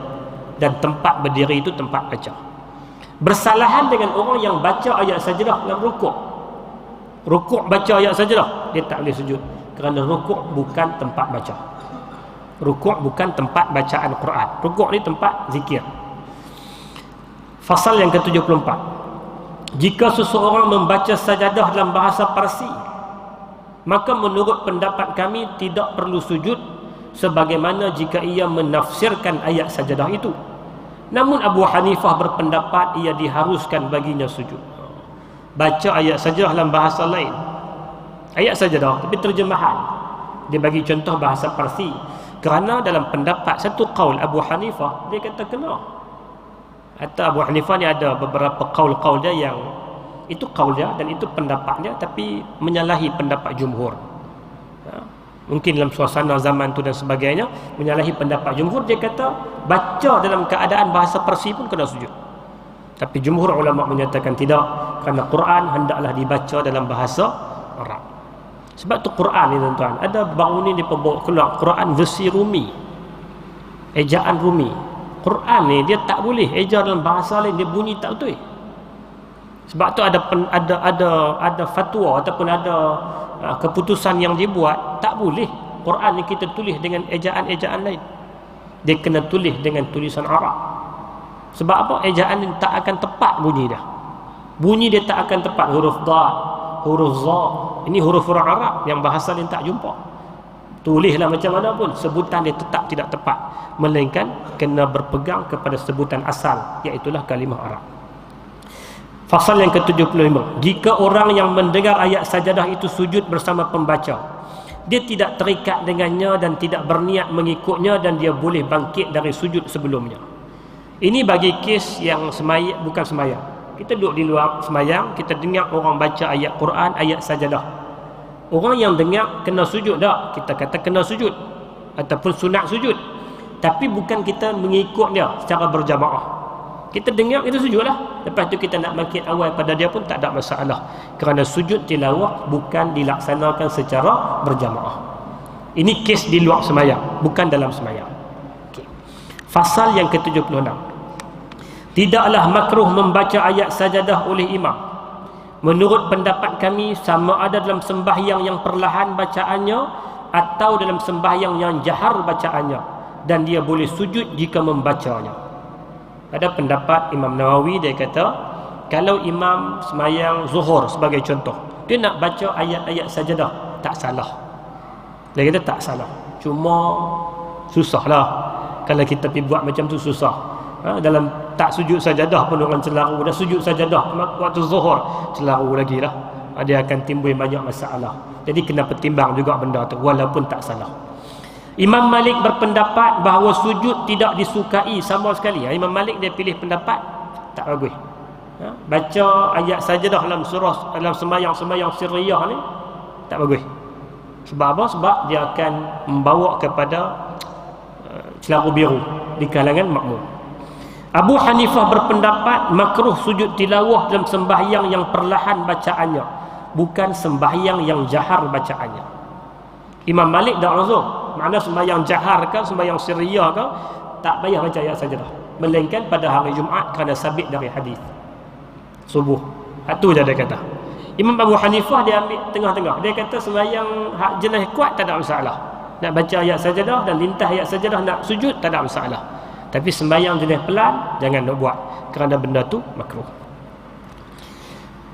dan tempat berdiri itu tempat baca. Bersalahan dengan orang yang baca ayat sajdah dalam rukuk. Rukuk baca ayat sajdah, dia tak boleh sujud, kerana rukuk bukan tempat baca. Rukuk bukan tempat bacaan Quran. Rukuk ni tempat zikir. Fasal yang ke-74. Jika seseorang membaca sajadah dalam bahasa Parsi, maka menurut pendapat kami tidak perlu sujud, sebagaimana jika ia menafsirkan ayat sajadah itu. Namun Abu Hanifah berpendapat ia diharuskan baginya sujud. Baca ayat sajadah dalam bahasa lain, ayat sajadah tapi terjemahan, dia bagi contoh bahasa Parsi, kerana dalam pendapat satu qaul Abu Hanifah, dia kata kena. Atau Abu Hanifah ni ada beberapa qaul-qaul dia yang itu qaul dia dan itu pendapat dia, tapi menyalahi pendapat jumhur. Mungkin dalam suasana zaman tu dan sebagainya menyalahi pendapat jumhur. Dia kata baca dalam keadaan bahasa Parsi pun kena sujud, tapi jumhur ulama menyatakan tidak, kerana Quran hendaklah dibaca dalam bahasa Arab. Sebab tu Quran ni tuan-tuan, ada baru ni dia bawa keluar Quran versi Rumi, ejaan Rumi. Quran ni dia tak boleh eja dalam bahasa lain, dia bunyi tak betul. Sebab tu ada fatwa ataupun ada keputusan yang dia buat, tak boleh Quran ni kita tulis dengan ejaan-ejaan lain. Dia kena tulis dengan tulisan Arab. Sebab apa? Ejaan ni tak akan tepat bunyi dia. Bunyi dia tak akan tepat. Huruf dad, huruf za, ini huruf-huruf Arab yang bahasa lain tak jumpa. Tulislah macam mana pun, sebutan dia tetap tidak tepat, melainkan kena berpegang kepada sebutan asal, iaitulah kalimah Arab. Fasal yang ke-75. Jika orang yang mendengar ayat sajadah itu sujud bersama pembaca, dia tidak terikat dengannya dan tidak berniat mengikutnya, dan dia boleh bangkit dari sujud sebelumnya. Ini bagi kes yang bukan semayang. Kita duduk di luar semayang, kita dengar orang baca ayat Quran, ayat sajadah. Orang yang dengar kena sujud tak? Kita kata kena sujud ataupun sunat sujud. Tapi bukan kita mengikut dia secara berjamaah. Kita dengar, kita sujudlah. Lepas tu kita nak bangkit awal pada dia pun tak ada masalah. Kerana sujud tilawah bukan dilaksanakan secara berjamaah. Ini kes di luar semayang, bukan dalam semayang. Okay. Fasal yang ke-76. Tidaklah makruh membaca ayat sajadah oleh imam. Menurut pendapat kami, sama ada dalam sembahyang yang perlahan bacaannya atau dalam sembahyang yang jahar bacaannya, dan dia boleh sujud jika membacanya. Ada pendapat Imam Nawawi, dia kata kalau imam semayang zuhur sebagai contoh, dia nak baca ayat-ayat sajadah, tak salah. Dia kata tak salah, cuma susahlah kalau kita pergi buat macam tu, susah. Dalam tak sujud sajadah pun orang celaru, dah sujud sajadah waktu zuhur celaru lagi lah. Dia akan timbul banyak masalah. Jadi kena pertimbang juga benda tu, walaupun tak salah. Imam Malik berpendapat bahawa sujud tidak disukai sama sekali. Imam Malik dia pilih pendapat tak bagus. Baca ayat sajadah dalam surah, dalam sembahyang sirriyah ni tak bagus. Sebab apa? Sebab dia akan membawa kepada celaru biru di kalangan makmum. Abu Hanifah berpendapat makruh sujud tilawah dalam sembahyang yang perlahan bacaannya, bukan sembahyang yang jahar bacaannya. Imam Malik dah uzur. Makna sembahyang jahar ke, sembahyang sirriyah ke, tak payah baca ayat sajadah, melainkan pada hari Jumaat kerana sabit dari hadis subuh. Itu je dia kata. Imam Abu Hanifah dia ambil tengah-tengah. Dia kata sembahyang hak jenis kuat tak ada masalah. Nak baca ayat sajadah dan lintah ayat sajadah nak sujud tak ada masalah. Tapi sembahyang jenis pelan jangan nak buat, kerana benda tu makruh.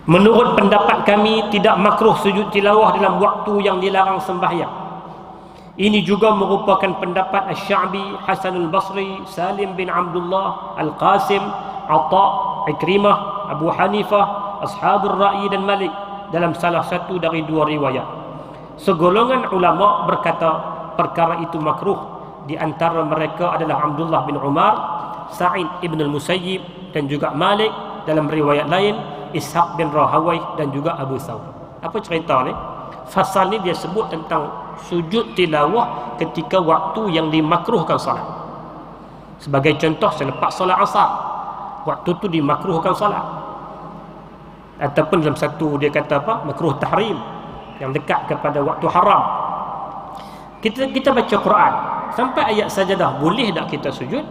Menurut pendapat kami, tidak makruh sujud tilawah dalam waktu yang dilarang sembahyang. Ini juga merupakan pendapat Asy-Sya'bi, Hasanul Basri, Salim bin Abdullah, Al-Qasim, Atha, Ikrimah, Abu Hanifah, Ashabul Ra'yi dan Malik dalam salah satu dari dua riwayat. Segolongan ulama berkata perkara itu makruh. Di antara mereka adalah Abdullah bin Umar, Sa'id ibn al-Musayyib dan juga Malik, dalam riwayat lain Ishaq bin Rahawai dan juga Abu Thawr. Apa cerita ni? Fasal ni dia sebut tentang sujud tilawah ketika waktu yang dimakruhkan salat. Sebagai contoh, selepas solat asar, waktu tu dimakruhkan salat. Ataupun dalam satu dia kata apa? Makruh tahrim, yang dekat kepada waktu haram. Kita baca Quran sampai ayat sajadah, boleh tak kita sujud?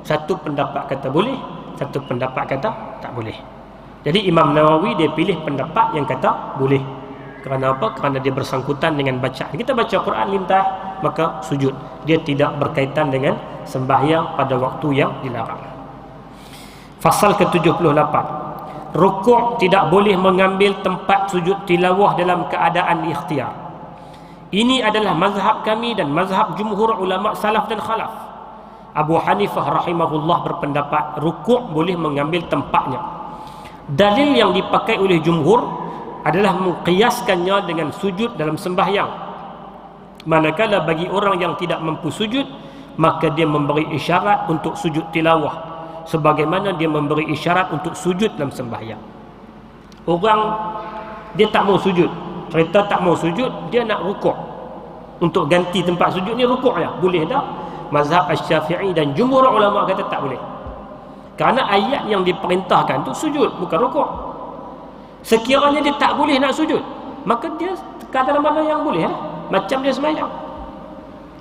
Satu pendapat kata boleh, satu pendapat kata tak boleh. Jadi Imam Nawawi dia pilih pendapat yang kata boleh. Kerana apa? Kerana dia bersangkutan dengan bacaan. Kita baca Quran lintah, maka sujud. Dia tidak berkaitan dengan sembahyang pada waktu yang dilarang. Fasal ke-78. Rukuk tidak boleh mengambil tempat sujud tilawah dalam keadaan ikhtiar. Ini adalah mazhab kami dan mazhab jumhur ulama salaf dan khalaf. Abu Hanifah rahimahullah berpendapat rukuk boleh mengambil tempatnya. Dalil yang dipakai oleh jumhur adalah mengkiaskannya dengan sujud dalam sembahyang. Manakala bagi orang yang tidak mampu sujud, maka dia memberi isyarat untuk sujud tilawah, sebagaimana dia memberi isyarat untuk sujud dalam sembahyang. Orang dia tak mau sujud, cerita tak mau sujud, dia nak rukuk. Untuk ganti tempat sujud ni rukuk ya, boleh tak? Mazhab Asy-Syafi'i dan jumhur ulama kata tak boleh. Kerana ayat yang diperintahkan tu sujud, bukan rukuk. Sekiranya dia tak boleh nak sujud, maka dia kata dalam mana yang boleh lah. Macam dia sembahyang.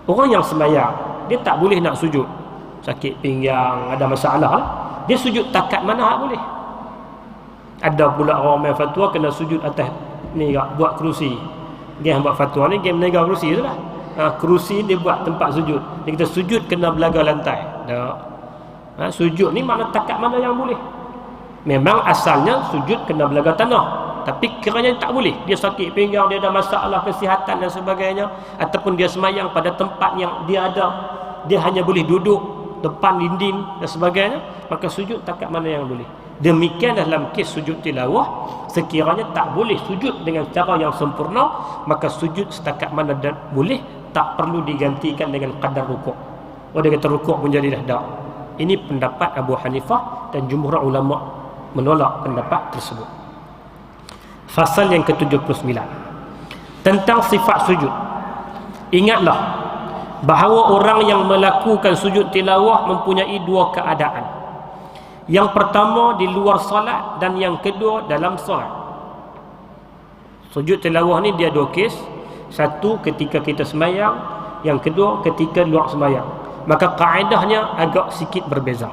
Orang yang sembahyang, dia tak boleh nak sujud, sakit pinggang, ada masalah lah, dia sujud takat mana hak boleh. Ada pula orang main fatwa kena sujud atas ni buat kerusi. Dia yang buat fatwa ni dia menegang kerusi tu lah. Kerusi dia buat tempat sujud. Dia kata sujud kena belaga lantai. Tak. Sujud ni makna takat mana yang boleh. Memang asalnya sujud kena belaga tanah, tapi kiranya tak boleh. Dia sakit pinggang, dia ada masalah kesihatan dan sebagainya, ataupun dia semayang pada tempat yang dia ada, dia hanya boleh duduk depan dinding dan sebagainya, maka sujud takat mana yang boleh. Demikian dalam kes sujud tilawah, sekiranya tak boleh sujud dengan cara yang sempurna, maka sujud setakat mana boleh, tak perlu digantikan dengan qadar rukuk. Oh, dia kata rukuk pun jadi dah. Ini pendapat Abu Hanifah dan jumhur ulama menolak pendapat tersebut. Fasal yang ke-79 tentang sifat sujud. Ingatlah bahawa orang yang melakukan sujud tilawah mempunyai dua keadaan. Yang pertama di luar solat dan yang kedua dalam solat. Sujud tilawah ni dia dua kes. Satu ketika kita semayang, yang kedua ketika luar semayang. Maka kaedahnya agak sikit berbeza.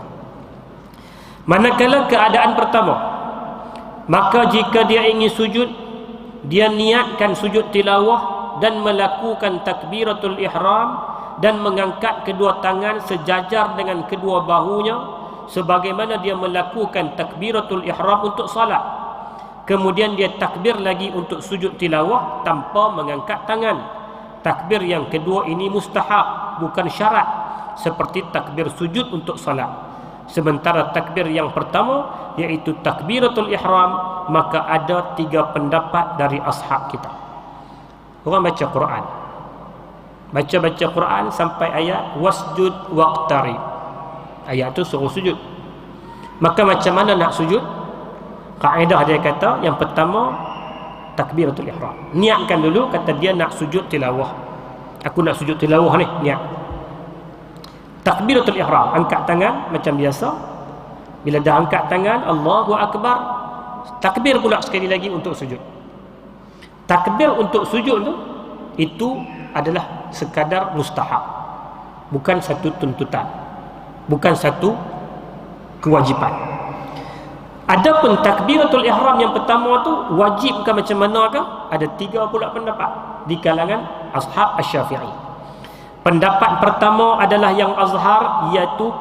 Manakala keadaan pertama, maka jika dia ingin sujud, dia niatkan sujud tilawah dan melakukan takbiratul ihram dan mengangkat kedua tangan sejajar dengan kedua bahunya sebagaimana dia melakukan takbiratul ihram untuk salat. Kemudian dia takbir lagi untuk sujud tilawah tanpa mengangkat tangan. Takbir yang kedua ini mustahab, bukan syarat, seperti takbir sujud untuk salat. Sementara takbir yang pertama, iaitu takbiratul ihram, maka ada 3 pendapat dari ashab kita. Orang baca Quran, baca Quran sampai ayat wasjud waqtari. Ayat tu suruh sujud. Maka macam mana nak sujud? Kaedah dia kata, yang pertama takbiratul ihram. Niatkan dulu, kata dia nak sujud tilawah. Aku nak sujud tilawah ni, niat. Takbiratul ihram, angkat tangan macam biasa. Bila dah angkat tangan, Allahu Akbar, takbir pula sekali lagi untuk sujud. Takbir untuk sujud tu, itu adalah sekadar mustahab, bukan satu tuntutan, bukan satu kewajipan. Adapun takbiratul ihram yang pertama tu wajib ke macam mana ke? Ada 3 pula pendapat di kalangan ashab Asy-Syafi'i. Pendapat pertama adalah yang azhar,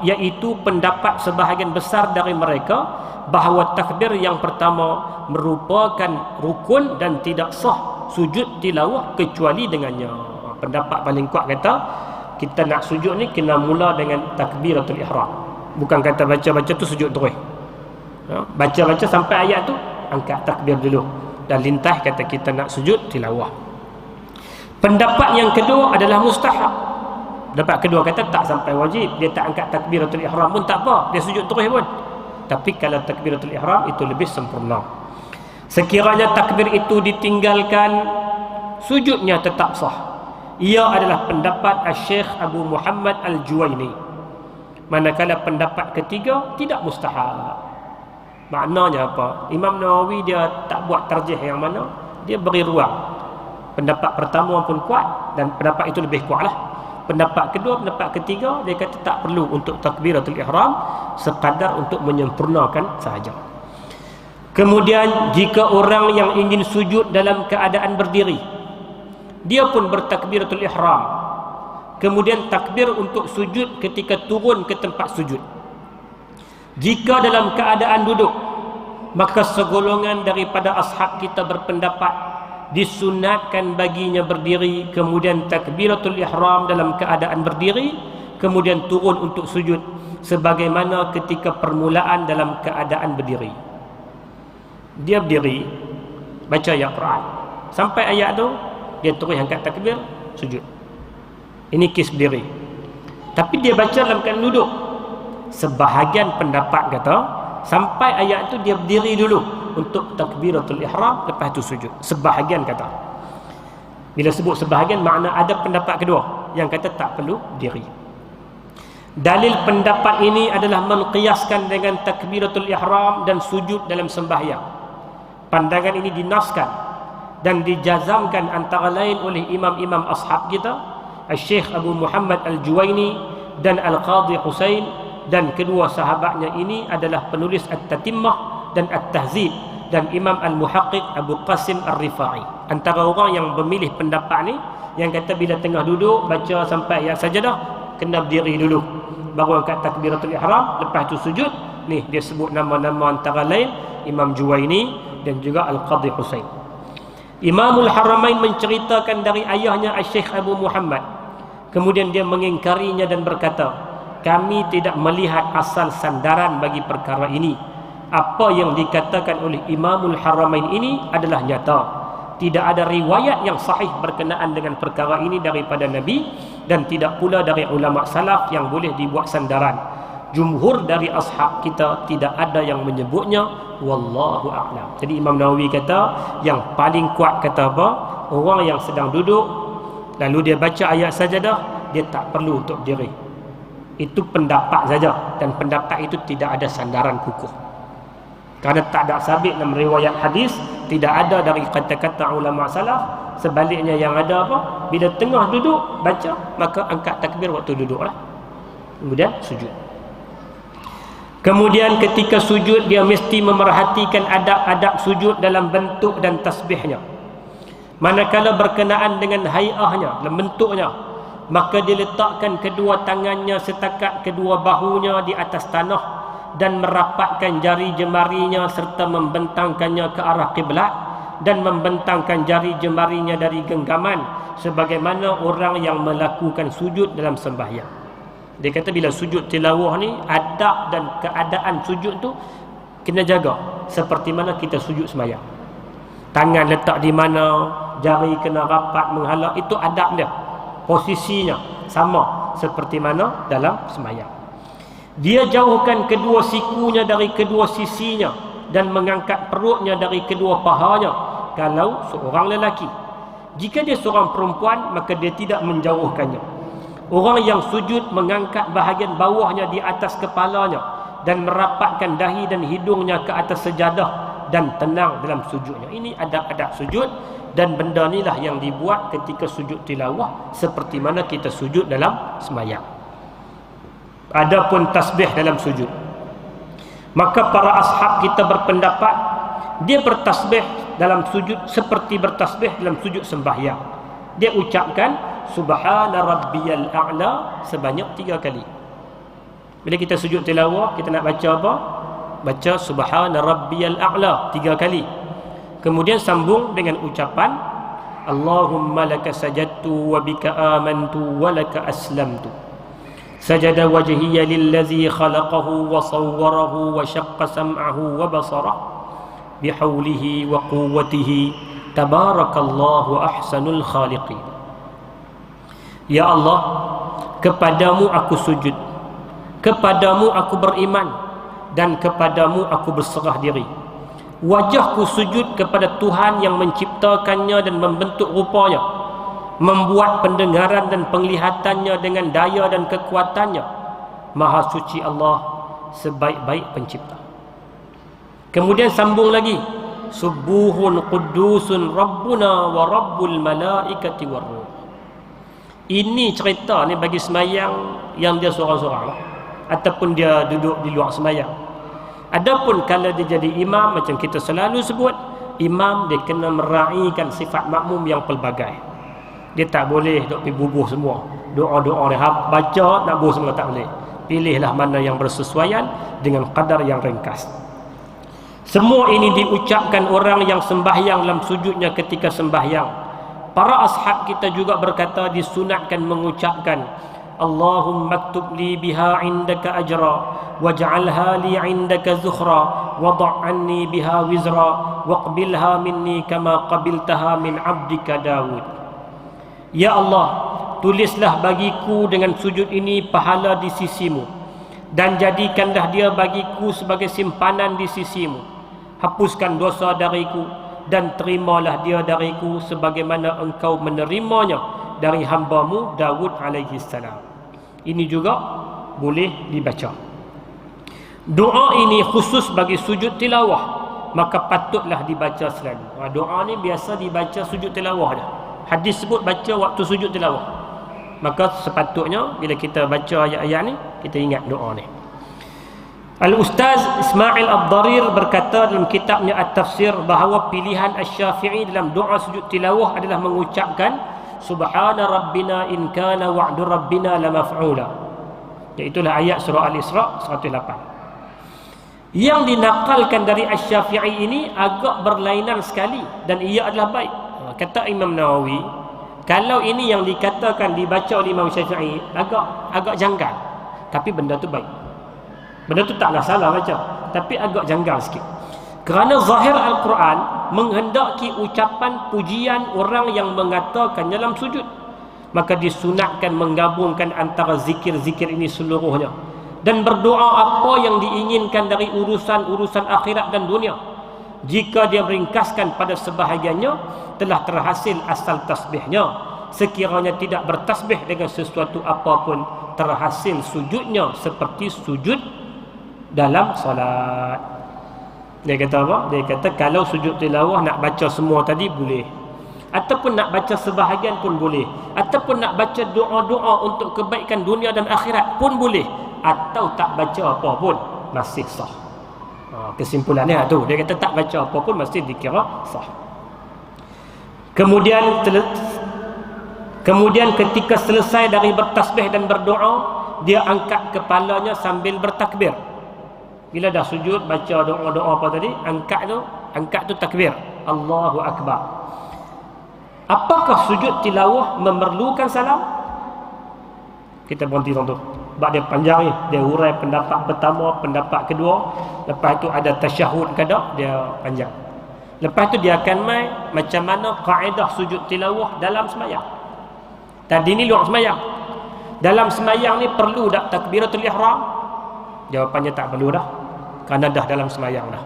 iaitu pendapat sebahagian besar dari mereka bahawa takbir yang pertama merupakan rukun dan tidak sah sujud tilawah kecuali dengannya. Pendapat paling kuat kata kita nak sujud ni kena mula dengan takbiratul ihram. Bukan kata baca-baca tu sujud terus. Baca-baca sampai ayat tu angkat takbir dulu dan lintas kata kita nak sujud tilawah. Pendapat yang kedua adalah mustahab. Pendapat kedua kata tak sampai wajib, dia tak angkat takbiratul ihram pun tak apa, dia sujud terus pun. Tapi kalau takbiratul ihram itu lebih sempurna. Sekiranya takbir itu ditinggalkan, sujudnya tetap sah. Ia adalah pendapat Syekh Abu Muhammad Al-Juwaini. Manakala pendapat ketiga tidak mustahab. Maknanya apa? Imam Nawawi dia tak buat tarjih yang mana, dia beri ruang. Pendapat pertama pun kuat dan pendapat itu lebih kuatlah. Pendapat kedua, pendapat ketiga, dia kata tak perlu untuk takbiratul ihram, sekadar untuk menyempurnakan sahaja. Kemudian jika orang yang ingin sujud dalam keadaan berdiri, dia pun bertakbiratul ihram. Kemudian takbir untuk sujud ketika turun ke tempat sujud. Jika dalam keadaan duduk, maka segolongan daripada ashab kita berpendapat disunatkan baginya berdiri, kemudian takbiratul ihram dalam keadaan berdiri, kemudian turun untuk sujud sebagaimana ketika permulaan dalam keadaan berdiri. Dia berdiri baca ayat Quran, sampai ayat tu dia terus angkat takbir sujud. Ini kes berdiri. Tapi dia baca dalam keadaan duduk. Sebahagian pendapat kata sampai ayat tu dia berdiri dulu untuk takbiratul ihram, lepas tu sujud. Sebahagian kata. Bila sebut sebahagian, makna ada pendapat kedua yang kata tak perlu diri. Dalil pendapat ini adalah menqiyaskan dengan takbiratul ihram dan sujud dalam sembahyang. Pandangan ini dinaskan dan dijazamkan antara lain oleh imam-imam ashab kita, Syekh Abu Muhammad Al-Juwaini dan Al-Qadhi Husain, dan kedua sahabatnya ini adalah penulis At-Tatimmah dan At-Tahzib, dan Imam Al-Muhaqqiq Abu Qasim Ar-Rifa'i. Antara orang yang memilih pendapat ni, yang kata bila tengah duduk baca sampai ayat sajadah kena berdiri dulu baru angkat takbiratul ihram, lepas tu sujud. Ni dia sebut nama-nama antara lain Imam Juwaini dan juga Al-Qadhi Husain. Imamul Haramain menceritakan dari ayahnya Syekh Abu Muhammad, kemudian dia mengingkarinya dan berkata, kami tidak melihat asal sandaran bagi perkara ini, apa yang dikatakan oleh Imamul Haramain ini adalah nyata. Tidak ada riwayat yang sahih berkenaan dengan perkara ini daripada Nabi, dan tidak pula dari ulama salaf yang boleh dibuat sandaran. Jumhur dari ashab kita tidak ada yang menyebutnya, wallahu a'lam. Jadi Imam Nawawi kata yang paling kuat kata apa? Orang yang sedang duduk lalu dia baca ayat sajadah, dia tak perlu untuk diri. Itu pendapat saja, dan pendapat itu tidak ada sandaran kukuh. Kerana tak ada sabit dalam riwayat hadis, tidak ada dari kata-kata ulama salaf. Sebaliknya yang ada apa? Bila tengah duduk baca, maka angkat takbir waktu duduklah. Kemudian sujud. Kemudian ketika sujud dia mesti memerhatikan adab-adab sujud dalam bentuk dan tasbihnya. Manakala berkenaan dengan hai'ahnya, dalam bentuknya, maka dia letakkan kedua tangannya setakat kedua bahunya di atas tanah dan merapatkan jari jemarinya serta membentangkannya ke arah kiblat dan membentangkan jari jemarinya dari genggaman sebagaimana orang yang melakukan sujud dalam sembahyang. Dia kata bila sujud tilawah ni, adab dan keadaan sujud tu kena jaga seperti mana kita sujud sembahyang. Tangan letak di mana, jari kena rapat menghala, itu adab dia. Posisinya sama seperti mana dalam sembahyang. Dia jauhkan kedua sikunya dari kedua sisinya dan mengangkat perutnya dari kedua pahanya kalau seorang lelaki. Jika dia seorang perempuan, maka dia tidak menjauhkannya. Orang yang sujud mengangkat bahagian bawahnya di atas kepalanya dan merapatkan dahi dan hidungnya ke atas sejadah dan tenang dalam sujudnya. Ini adab-adab sujud, dan benda inilah yang dibuat ketika sujud tilawah seperti mana kita sujud dalam sembahyang. Adapun tasbih dalam sujud, maka para ashab kita berpendapat dia bertasbih dalam sujud seperti bertasbih dalam sujud sembahyang. Dia ucapkan subhana rabbiyal a'la sebanyak 3 kali. Bila kita sujud tilawah, kita nak baca apa? Baca subhana rabbiyal a'la 3 kali. Kemudian sambung dengan ucapan Allahumma laka sajadtu wa bika amantu wa laka aslamtu. سجد وجهي للذي خلقه وصوره وشق سمعه وبصره بحوله وقوته تبارك الله أحسن الخالقين. Ya Allah, kepadamu aku sujud, kepadamu aku beriman, dan kepadamu aku berserah diri. Wajahku sujud kepada Tuhan yang menciptakannya dan membentuk rupanya, membuat pendengaran dan penglihatannya dengan daya dan kekuatannya. Maha suci Allah, sebaik-baik pencipta. Kemudian sambung lagi, subuhun qudusun rabbuna wa rabbul malaikati warruh. Ini cerita ni bagi sembahyang yang dia seorang-seorang ataupun dia duduk di luar sembahyang. Adapun kalau dia jadi imam, macam kita selalu sebut, imam dia kena meraihkan sifat makmum yang pelbagai. Dia tak boleh duk pergi bubuh semua. Doa-doa dia baca nak bubuh semua tak boleh. Pilihlah mana yang bersesuaian dengan kadar yang ringkas. Semua ini diucapkan orang yang sembahyang dalam sujudnya ketika sembahyang. Para ashab kita juga berkata disunatkan mengucapkan Allahumma aktub li biha indaka ajra waj'alha li indaka zukhra wada' anni biha wizra waqbilha minni kama qabiltaha min 'abdika Daud. Ya Allah, tulislah bagiku dengan sujud ini pahala di sisimu, dan jadikanlah dia bagiku sebagai simpanan di sisimu. Hapuskan dosa dariku dan terimalah dia dariku sebagaimana engkau menerimanya dari hambamu Daud alaihi salam. Ini juga boleh dibaca. Doa ini khusus bagi sujud tilawah, maka patutlah dibaca selalu. Doa ni biasa dibaca sujud tilawah dah. Hadis sebut baca waktu sujud tilawah. Maka sepatutnya bila kita baca ayat-ayat ni, kita ingat doa ni. Al-Ustaz Ismail Ad-Darir berkata dalam kitabnya At-Tafsir bahawa pilihan Asy-Syafi'i dalam doa sujud tilawah adalah mengucapkan Subhana Rabbina in kana wa'du Rabbina lamaf'ula. Iaitulah ayat surah Al-Isra 108. Yang dinakalkan dari Asy-Syafi'i ini agak berlainan sekali dan ia adalah baik. Kata Imam Nawawi, kalau ini yang dikatakan dibaca oleh Imam Syafi'i agak janggal, tapi benda tu baik. Benda tu taklah salah baca, tapi agak janggal sikit. Kerana zahir Al-Quran menghendaki ucapan pujian orang yang mengatakan dalam sujud, maka disunatkan menggabungkan antara zikir-zikir ini seluruhnya dan berdoa apa yang diinginkan dari urusan-urusan akhirat dan dunia. Jika dia meringkaskan pada sebahagiannya, telah terhasil asal tasbihnya. Sekiranya tidak bertasbih dengan sesuatu apapun, terhasil sujudnya seperti sujud dalam solat. Dia kata apa? Dia kata kalau sujud tilawah nak baca semua tadi boleh, ataupun nak baca sebahagian pun boleh, ataupun nak baca doa-doa untuk kebaikan dunia dan akhirat pun boleh, atau tak baca apa pun masih sah. Kesimpulannya tu, dia kata tak baca apa pun masih dikira sah. Kemudian ketika selesai dari bertasbih dan berdoa, dia angkat kepalanya sambil bertakbir. Bila dah sujud baca doa-doa apa tadi, angkat tu takbir, Allahu Akbar. Apakah sujud tilawah memerlukan salam? Kita berhenti tu. Sebab dia panjang ni, dia urai pendapat pertama, pendapat kedua, lepas tu ada tasyahud ke tak, dia panjang. Lepas tu dia akan mai macam mana kaedah sujud tilawah dalam semayang. Tadi ni luar semayang. Dalam semayang ni perlu tak takbiratul ihram? Jawapannya tak perlu dah, kerana dah dalam semayang dah.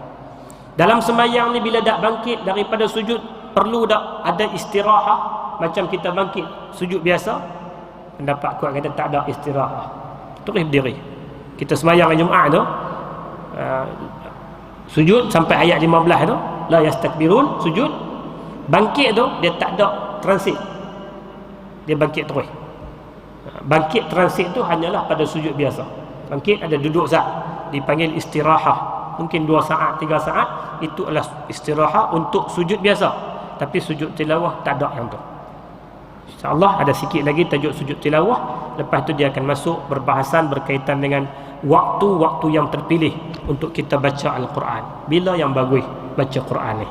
Dalam semayang ni bila dah bangkit daripada sujud, perlu tak ada istirahat macam kita bangkit sujud biasa? Pendapat kuat kata tak ada istirahat, terus berdiri. Kita semayang Jumaat tu, sujud sampai ayat 15 tu, la yastakbirun, sujud, bangkit tu dia tak ada transit, dia bangkit terus. Bangkit transit tu hanyalah pada sujud biasa. Bangkit ada duduk sat, dipanggil istirahat, mungkin 2 saat 3 saat, itu adalah istirahat untuk sujud biasa. Tapi sujud tilawah tak ada yang tu. InsyaAllah ada sikit lagi tajuk sujud tilawah. Lepas tu dia akan masuk berbahasan berkaitan dengan waktu-waktu yang terpilih untuk kita baca Al-Quran. Bila yang bagus baca Quran ni?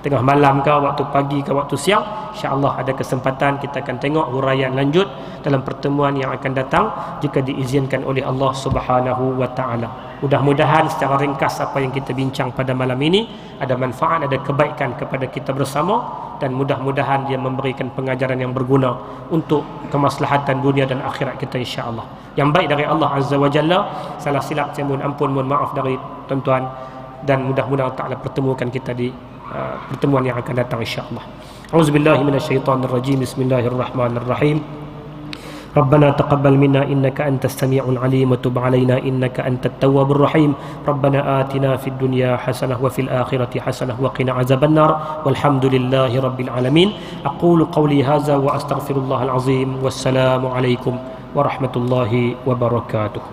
Tengah malam ke, waktu pagi ke, waktu siang? InsyaAllah ada kesempatan kita akan tengok huraian lanjut dalam pertemuan yang akan datang jika diizinkan oleh Allah Subhanahu wa ta'ala. Mudah-mudahan secara ringkas apa yang kita bincang pada malam ini ada manfaat, ada kebaikan kepada kita bersama, dan mudah-mudahan dia memberikan pengajaran yang berguna untuk kemaslahatan dunia dan akhirat kita insya-Allah. Yang baik dari Allah Azza wa Jalla, salah silap saya mohon ampun, mohon maaf dari tuan-tuan, dan mudah-mudahan Allah Ta'ala pertemukan kita di pertemuan yang akan datang insya-Allah. Auzubillahi minasyaitonirrajim. Bismillahirrahmanirrahim. ربنا تقبل منا إنك أنت السميع العليم وتب علينا إنك أنت التواب الرحيم ربنا آتنا في الدنيا حسنة وفي الآخرة حسنة وقنا عذاب النار والحمد لله رب العالمين أقول قولي هذا وأستغفر الله العظيم والسلام عليكم ورحمة الله وبركاته.